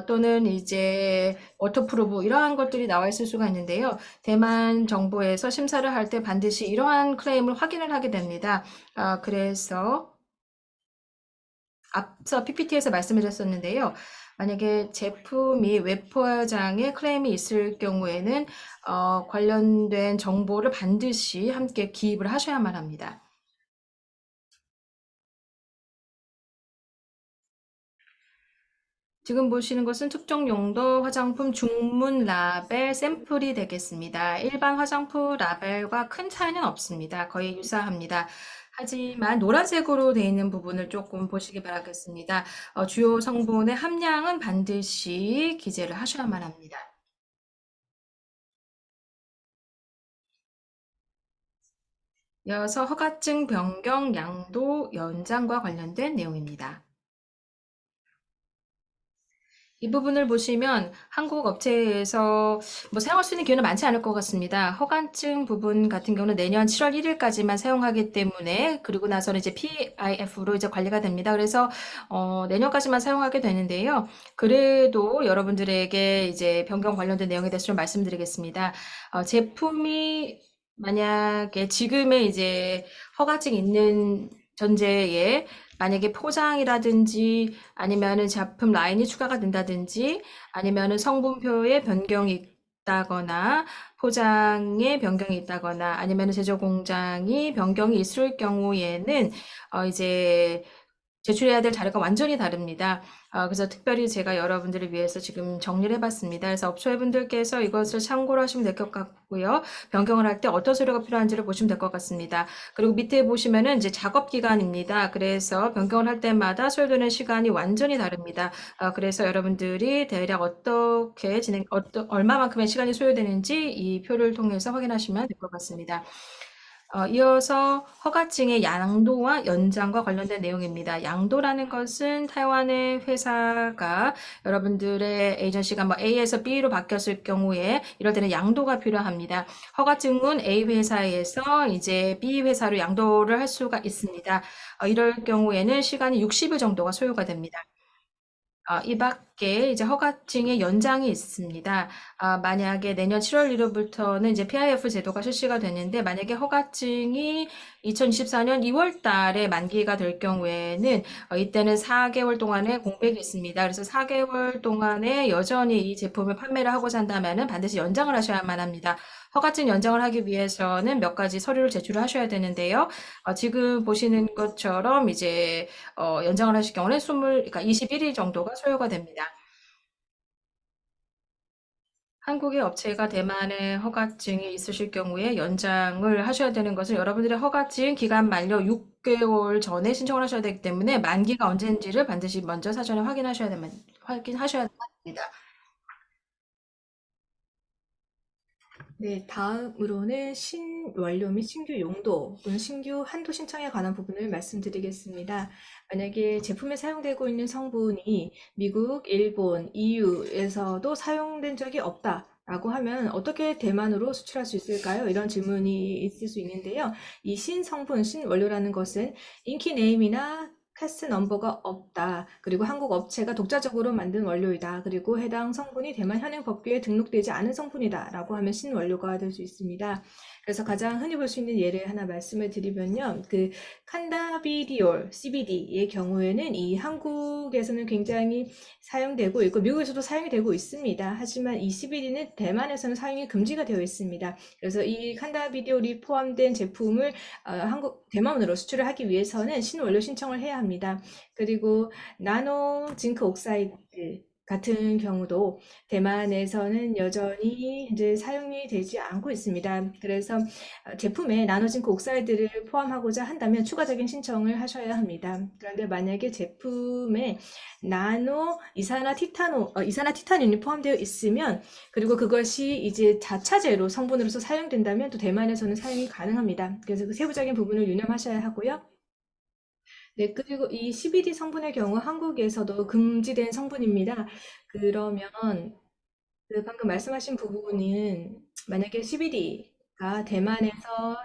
또는 이제 워터프루프 이러한 것들이 나와 있을 수가 있는데요. 대만 정부에서 심사를 할 때 반드시 이러한 클레임을 확인을 하게 됩니다. 그래서 앞서 PPT에서 말씀을 드렸었는데요. 만약에 제품이 웹포장에 클레임이 있을 경우에는 관련된 정보를 반드시 함께 기입을 하셔야만 합니다. 지금 보시는 것은 특정 용도 화장품 중문 라벨 샘플이 되겠습니다. 일반 화장품 라벨과 큰 차이는 없습니다. 거의 유사합니다. 하지만 노란색으로 되어 있는 부분을 조금 보시기 바라겠습니다. 주요 성분의 함량은 반드시 기재를 하셔야만 합니다. 이어서 허가증 변경 양도 연장과 관련된 내용입니다. 이 부분을 보시면 한국 업체에서 뭐 사용할 수 있는 기회는 많지 않을 것 같습니다. 허가증 부분 같은 경우는 내년 7월 1일까지만 사용하기 때문에 그리고 나서는 이제 PIF로 이제 관리가 됩니다. 그래서 내년까지만 사용하게 되는데요. 그래도 여러분들에게 이제 변경 관련된 내용에 대해서 좀 말씀드리겠습니다. 제품이 만약에 지금의 이제 허가증 있는 전제에 만약에 포장이라든지 아니면은 제품 라인이 추가가 된다든지 아니면은 성분표에 변경이 있다거나 포장에 변경이 있다거나 아니면은 제조 공장이 변경이 있을 경우에는 이제 제출해야 될 자료가 완전히 다릅니다. 그래서 특별히 제가 여러분들을 위해서 지금 정리를 해봤습니다. 그래서 업체분들께서 이것을 참고로 하시면 될 것 같고요. 변경을 할 때 어떤 서류가 필요한지를 보시면 될 것 같습니다. 그리고 밑에 보시면은 이제 작업 기간입니다. 그래서 변경을 할 때마다 소요되는 시간이 완전히 다릅니다. 그래서 여러분들이 대략 어떻게 얼마만큼의 시간이 소요되는지 이 표를 통해서 확인하시면 될 것 같습니다. 이어서 허가증의 양도와 연장과 관련된 내용입니다. 양도라는 것은 타이완의 회사가 여러분들의 에이전시가 뭐 A에서 B로 바뀌었을 경우에 이럴 때는 양도가 필요합니다. 허가증은 A 회사에서 이제 B 회사로 양도를 할 수가 있습니다. 이럴 경우에는 시간이 60일 정도가 소요가 됩니다. 이 밖에 맞게 이제 허가증의 연장이 있습니다. 만약에 내년 7월 1일부터는 이제 PIF 제도가 실시가 되는데 만약에 허가증이 2024년 2월 달에 만기가 될 경우에는 이때는 4개월 동안의 공백이 있습니다. 그래서 4개월 동안에 여전히 이 제품을 판매를 하고자 한다면은 반드시 연장을 하셔야만 합니다. 허가증 연장을 하기 위해서는 몇 가지 서류를 제출을 하셔야 되는데요. 지금 보시는 것처럼 이제 연장을 하실 경우는 그러니까 21일 정도가 소요가 됩니다. 한국의 업체가 대만에 허가증이 있으실 경우에 연장을 하셔야 되는 것은 여러분들의 허가증 기간 만료 6개월 전에 신청을 하셔야 되기 때문에 만기가 언제인지를 반드시 먼저 사전에 확인하셔야 됩니다. 네, 다음으로는 신원료 및 신규 용도 또는 신규 한도 신청에 관한 부분을 말씀드리겠습니다. 만약에 제품에 사용되고 있는 성분이 미국, 일본, EU에서도 사용된 적이 없다라고 하면 어떻게 대만으로 수출할 수 있을까요? 이런 질문이 있을 수 있는데요. 이 신성분, 신원료라는 것은 인기 네임이나 카스 넘버가 없다. 그리고 한국 업체가 독자적으로 만든 원료이다. 그리고 해당 성분이 대만 현행 법규에 등록되지 않은 성분이다. 라고 하면 신원료가 될 수 있습니다. 그래서 가장 흔히 볼 수 있는 예를 하나 말씀을 드리면요. 그 칸다비디올, CBD의 경우에는 이 한국에서는 굉장히 사용되고 있고 미국에서도 사용이 되고 있습니다. 하지만 이 CBD는 대만에서는 사용이 금지가 되어 있습니다. 그래서 이 칸다비디올이 포함된 제품을 대만으로 수출을 하기 위해서는 신원료 신청을 해야 합니다. 그리고 나노 징크 옥사이드 같은 경우도 대만에서는 여전히 이제 사용이 되지 않고 있습니다. 그래서 제품에 나노 징크 옥사이드를 포함하고자 한다면 추가적인 신청을 하셔야 합니다. 그런데 만약에 제품에 이산화 티타늄이 포함되어 있으면 그리고 그것이 이제 자차제로 성분으로서 사용된다면 또 대만에서는 사용이 가능합니다. 그래서 그 세부적인 부분을 유념하셔야 하고요. 네, 그리고 이 CBD 성분의 경우 한국에서도 금지된 성분입니다. 그러면 그 방금 말씀하신 부분은 만약에 CBD가 대만에서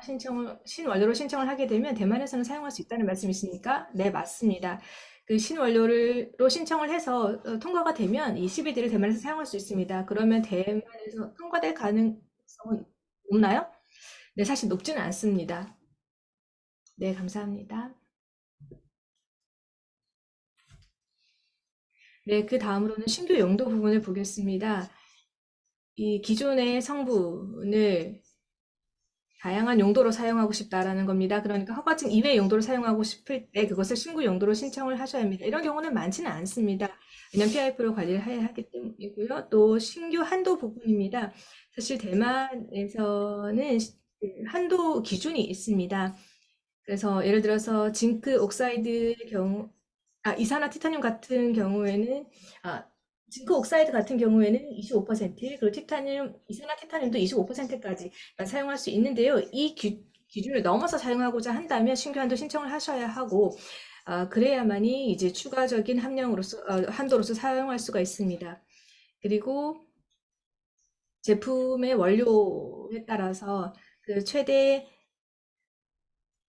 신원료로 신청을 하게 되면 대만에서는 사용할 수 있다는 말씀이십니까? 네, 맞습니다. 그 신원료로 신청을 해서 통과가 되면 이 CBD를 대만에서 사용할 수 있습니다. 그러면 대만에서 통과될 가능성은 없나요? 네, 사실 높지는 않습니다. 네, 감사합니다. 네, 그 다음으로는 신규 용도 부분을 보겠습니다. 이 기존의 성분을 다양한 용도로 사용하고 싶다라는 겁니다. 그러니까 허가증 이외의 용도로 사용하고 싶을 때 그것을 신규 용도로 신청을 하셔야 합니다. 이런 경우는 많지는 않습니다. 왜냐하면 PIF로 관리를 해야 하기 때문이고요. 또 신규 한도 부분입니다. 사실 대만에서는 한도 기준이 있습니다. 그래서 예를 들어서 징크 옥사이드의 경우, 이산화티타늄 같은 경우에는, 아, 징크 옥사이드 같은 경우에는 25%, 그리고 이산화티타늄도 25%까지 사용할 수 있는데요. 이 기준을 넘어서 사용하고자 한다면 신규한도 신청을 하셔야 하고, 그래야만이 이제 추가적인 한도로서 사용할 수가 있습니다. 그리고 제품의 원료에 따라서 그 최대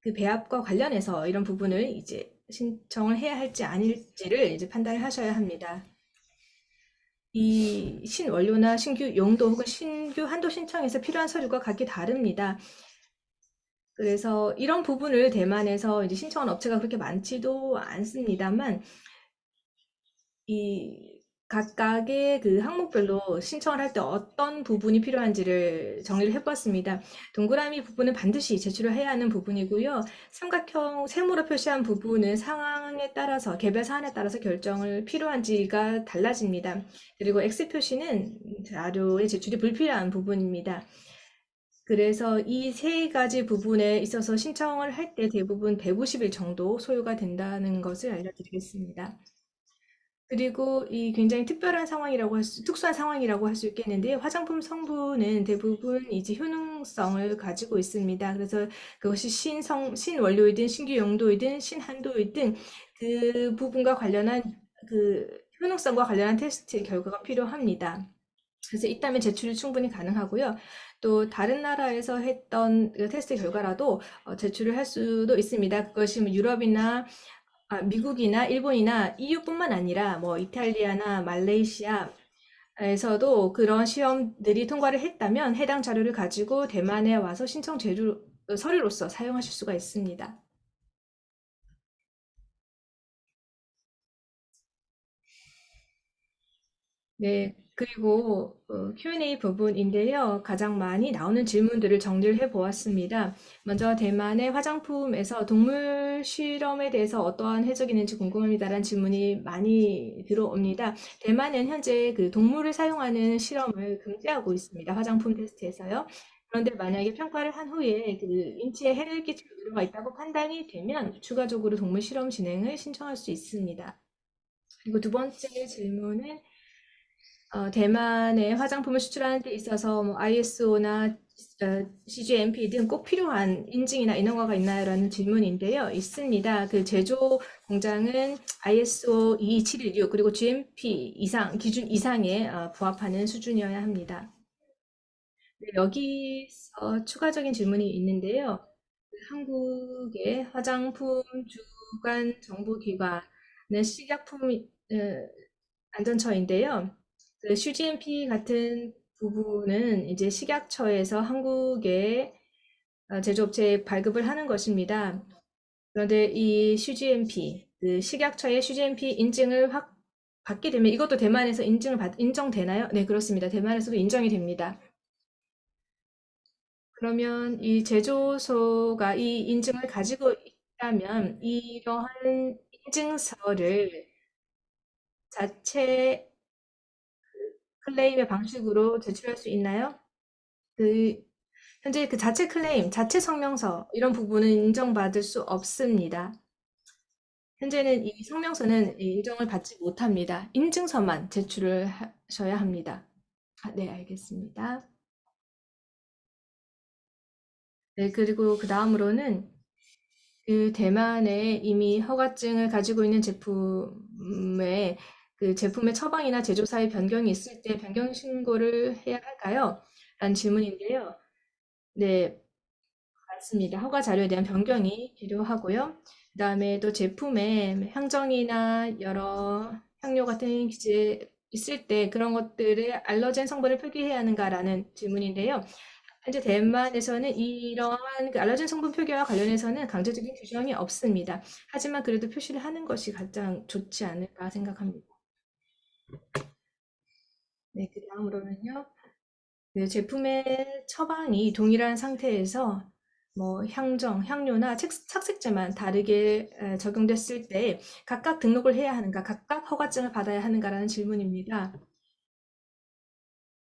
그 배합과 관련해서 이런 부분을 이제 신청을 해야 할지 아닐지를 이제 판단을 하셔야 합니다. 이 신원료나 신규 용도 혹은 신규 한도 신청에서 필요한 서류가 각기 다릅니다. 그래서 이런 부분을 대만에서 이제 신청한 업체가 그렇게 많지도 않습니다만 이 각각의 그 항목별로 신청을 할 때 어떤 부분이 필요한지를 정리를 해봤습니다. 동그라미 부분은 반드시 제출을 해야 하는 부분이고요. 삼각형 세모로 표시한 부분은 상황에 따라서 개별 사안에 따라서 결정을 필요한지가 달라집니다. 그리고 X 표시는 자료의 제출이 불필요한 부분입니다. 그래서 이 세 가지 부분에 있어서 신청을 할 때 대부분 150일 정도 소요가 된다는 것을 알려드리겠습니다. 그리고 이 굉장히 특수한 상황이라고 할 수 있겠는데요. 화장품 성분은 대부분 이제 효능성을 가지고 있습니다. 그래서 그것이 신원료이든 신규 용도이든 신한도이든 그 부분과 관련한 그 효능성과 관련한 테스트 결과가 필요합니다. 그래서 있다면 제출이 충분히 가능하고요. 또 다른 나라에서 했던 그 테스트 결과라도 제출을 할 수도 있습니다. 그것이 뭐 유럽이나 미국이나 일본이나 EU뿐만 아니라 뭐 이탈리아나 말레이시아에서도 그런 시험들이 통과를 했다면 해당 자료를 가지고 대만에 와서 신청 서류로서 사용하실 수가 있습니다. 네, 그리고 Q&A 부분인데요. 가장 많이 나오는 질문들을 정리를 해보았습니다. 먼저 대만의 화장품에서 동물 실험에 대해서 어떠한 해석이 있는지 궁금합니다라는 질문이 많이 들어옵니다. 대만은 현재 그 동물을 사용하는 실험을 금지하고 있습니다. 화장품 테스트에서요. 그런데 만약에 평가를 한 후에 그 인체에 해를 끼칠 우려가 있다고 판단이 되면 추가적으로 동물 실험 진행을 신청할 수 있습니다. 그리고 두 번째 질문은 대만에 화장품을 수출하는 데 있어서 뭐 ISO나 CGMP 등 꼭 필요한 인증이나 인허가가 있나요? 라는 질문인데요. 있습니다. 그 제조 공장은 ISO 22716 그리고 GMP 이상, 기준 이상에 부합하는 수준이어야 합니다. 네, 여기서 추가적인 질문이 있는데요. 그 한국의 화장품 주관 정보기관은 식약품 안전처인데요. 그 CGMP 같은 부분은 이제 식약처에서 한국의 제조업체에 발급을 하는 것입니다. 그런데 이 CGMP, 그 식약처의 CGMP 인증을 받게 되면 이것도 대만에서 인정되나요? 네, 그렇습니다. 대만에서도 인정이 됩니다. 그러면 이 제조소가 이 인증을 가지고 있다면 이러한 인증서를 자체 클레임의 방식으로 제출할 수 있나요? 그 현재 그 자체 클레임, 자체 성명서 이런 부분은 인정받을 수 없습니다. 현재는 이 성명서는 인정을 받지 못합니다. 인증서만 제출을 하셔야 합니다. 네, 알겠습니다. 네, 그리고 그 다음으로는 그 대만에 이미 허가증을 가지고 있는 제품에 그 제품의 처방이나 제조사의 변경이 있을 때 변경 신고를 해야 할까요? 라는 질문인데요. 네, 맞습니다. 허가 자료에 대한 변경이 필요하고요. 그다음에 또 제품에 향정이나 여러 향료 같은 기재 있을 때 그런 것들을 알러젠 성분을 표기해야 하는가라는 질문인데요. 현재 대만에서는 이러한 그 알러젠 성분 표기와 관련해서는 강제적인 규정이 없습니다. 하지만 그래도 표시를 하는 것이 가장 좋지 않을까 생각합니다. 네, 그 다음으로는요. 그 제품의 처방이 동일한 상태에서 뭐 향정, 향료나 착색제만 다르게 적용됐을 때 각각 등록을 해야 하는가, 각각 허가증을 받아야 하는가라는 질문입니다.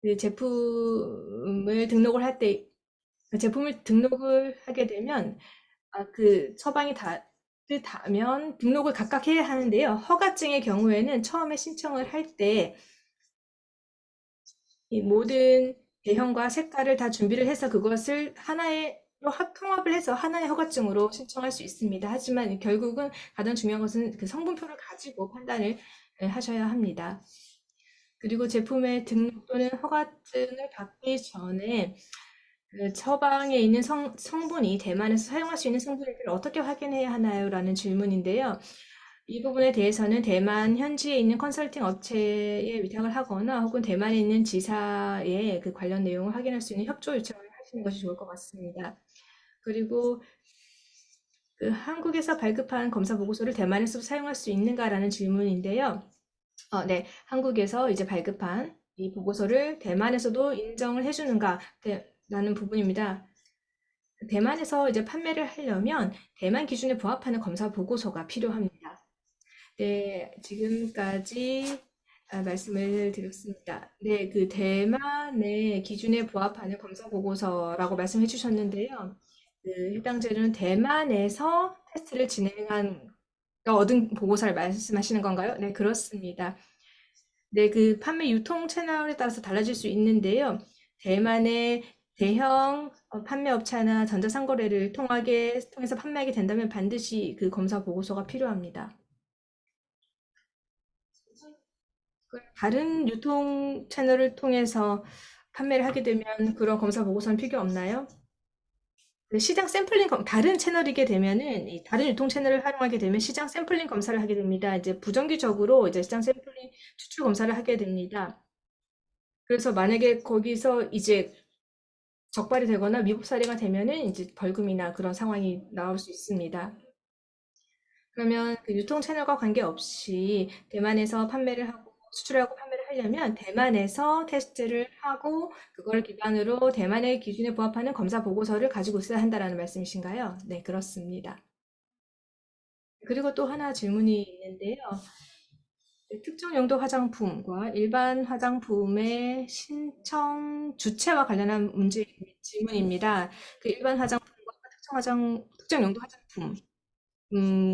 그 제품을 등록을 하게 되면 그 처방이 다르다면 등록을 각각 해야 하는데요. 허가증의 경우에는 처음에 신청을 할 때 이 모든 대형과 색깔을 다 준비를 해서 그것을 하나의 통합을 해서 하나의 허가증으로 신청할 수 있습니다. 하지만 결국은 가장 중요한 것은 그 성분표를 가지고 판단을 하셔야 합니다. 그리고 제품의 등록 또는 허가증을 받기 전에 그 처방에 있는 성분이 대만에서 사용할 수 있는 성분인지를 어떻게 확인해야 하나요? 라는 질문인데요. 이 부분에 대해서는 대만 현지에 있는 컨설팅 업체에 위탁을 하거나 혹은 대만에 있는 지사의 그 관련 내용을 확인할 수 있는 협조 요청을 하시는 것이 좋을 것 같습니다. 그리고 그 한국에서 발급한 검사 보고서를 대만에서도 사용할 수 있는가라는 질문인데요. 네, 한국에서 이제 발급한 이 보고서를 대만에서도 인정을 해주는가 라는 부분입니다. 대만에서 이제 판매를 하려면 대만 기준에 부합하는 검사 보고서가 필요합니다. 네, 지금까지 말씀을 드렸습니다. 네, 그 대만의 기준에 부합하는 검사 보고서라고 말씀해 주셨는데요. 그 해당자는 대만에서 테스트를 얻은 보고서를 말씀하시는 건가요? 네, 그렇습니다. 네, 그 판매 유통 채널에 따라서 달라질 수 있는데요. 대만의 대형 판매업체나 전자상거래를 통해서 판매하게 된다면 반드시 그 검사 보고서가 필요합니다. 다른 유통 채널을 통해서 판매를 하게 되면 그런 검사 보고서는 필요 없나요? 그 시장 샘플링 다른 채널이게 되면은 이 다른 유통 채널을 활용하게 되면 시장 샘플링 검사를 하게 됩니다. 이제 부정기적으로 이제 시장 샘플링 추출 검사를 하게 됩니다. 그래서 만약에 거기서 이제 적발이 되거나 위법 사례가 되면은 이제 벌금이나 그런 상황이 나올 수 있습니다. 그러면 그 유통 채널과 관계없이 대만에서 판매를 하고 수출하고 판매를 하려면 대만에서 테스트를 하고 그걸 기반으로 대만의 기준에 부합하는 검사 보고서를 가지고 있어야 한다라는 말씀이신가요? 네, 그렇습니다. 그리고 또 하나 질문이 있는데요. 네, 특정 용도 화장품과 일반 화장품의 신청 주체와 관련한 질문입니다. 그 일반 화장품과 특정 용도 화장품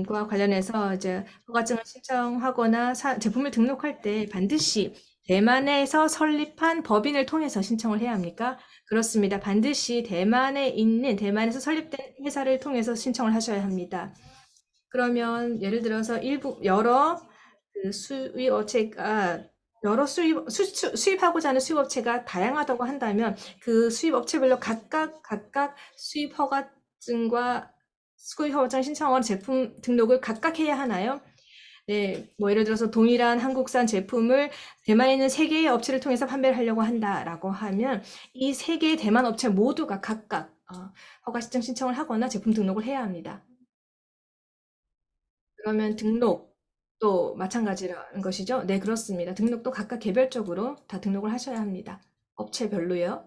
과 관련해서 이제 허가증을 신청하거나 제품을 등록할 때 반드시 대만에서 설립한 법인을 통해서 신청을 해야 합니까? 그렇습니다. 반드시 대만에서 설립된 회사를 통해서 신청을 하셔야 합니다. 그러면 예를 들어서 여러 그 수입업체가 수입하고자 하는 수입업체가 다양하다고 한다면 그 수입업체별로 각각 수입허가증과 수입허가증 신청원 제품 등록을 각각 해야 하나요? 네, 뭐 예를 들어서 동일한 한국산 제품을 대만에 있는 세 개의 업체를 통해서 판매를 하려고 한다라고 하면 이 세 개의 대만 업체 모두가 각각 허가 신청을 하거나 제품 등록을 해야 합니다. 그러면 등록도 마찬가지라는 것이죠? 네, 그렇습니다. 등록도 각각 개별적으로 다 등록을 하셔야 합니다. 업체별로요.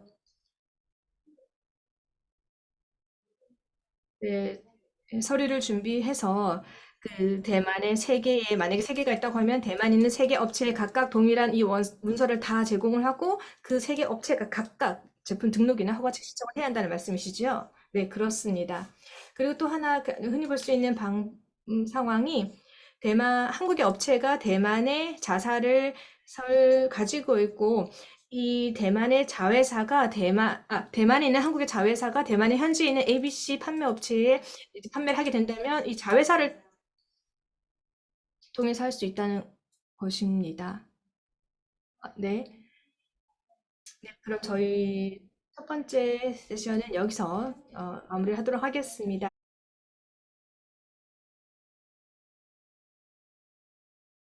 네, 서류를 준비해서 그 대만의 세 개의 만약에 세 개가 있다고 하면 대만에 있는 세 개 업체에 각각 동일한 이 문서를 다 제공을 하고 그 세 개 업체가 각각 제품 등록이나 허가책 신청을 해야 한다는 말씀이시죠? 네, 그렇습니다. 그리고 또 하나 흔히 볼 수 있는 상황이 한국의 업체가 대만의 자사를 가지고 있고 이 대만의 자회사가 대만에 있는 한국의 자회사가 대만의 현지에 있는 ABC 판매 업체에 이제 판매를 하게 된다면 이 자회사를 통해서 할 수 있다는 것입니다. 네. 네, 그럼 저희 첫 번째 세션은 여기서 마무리하도록 하겠습니다.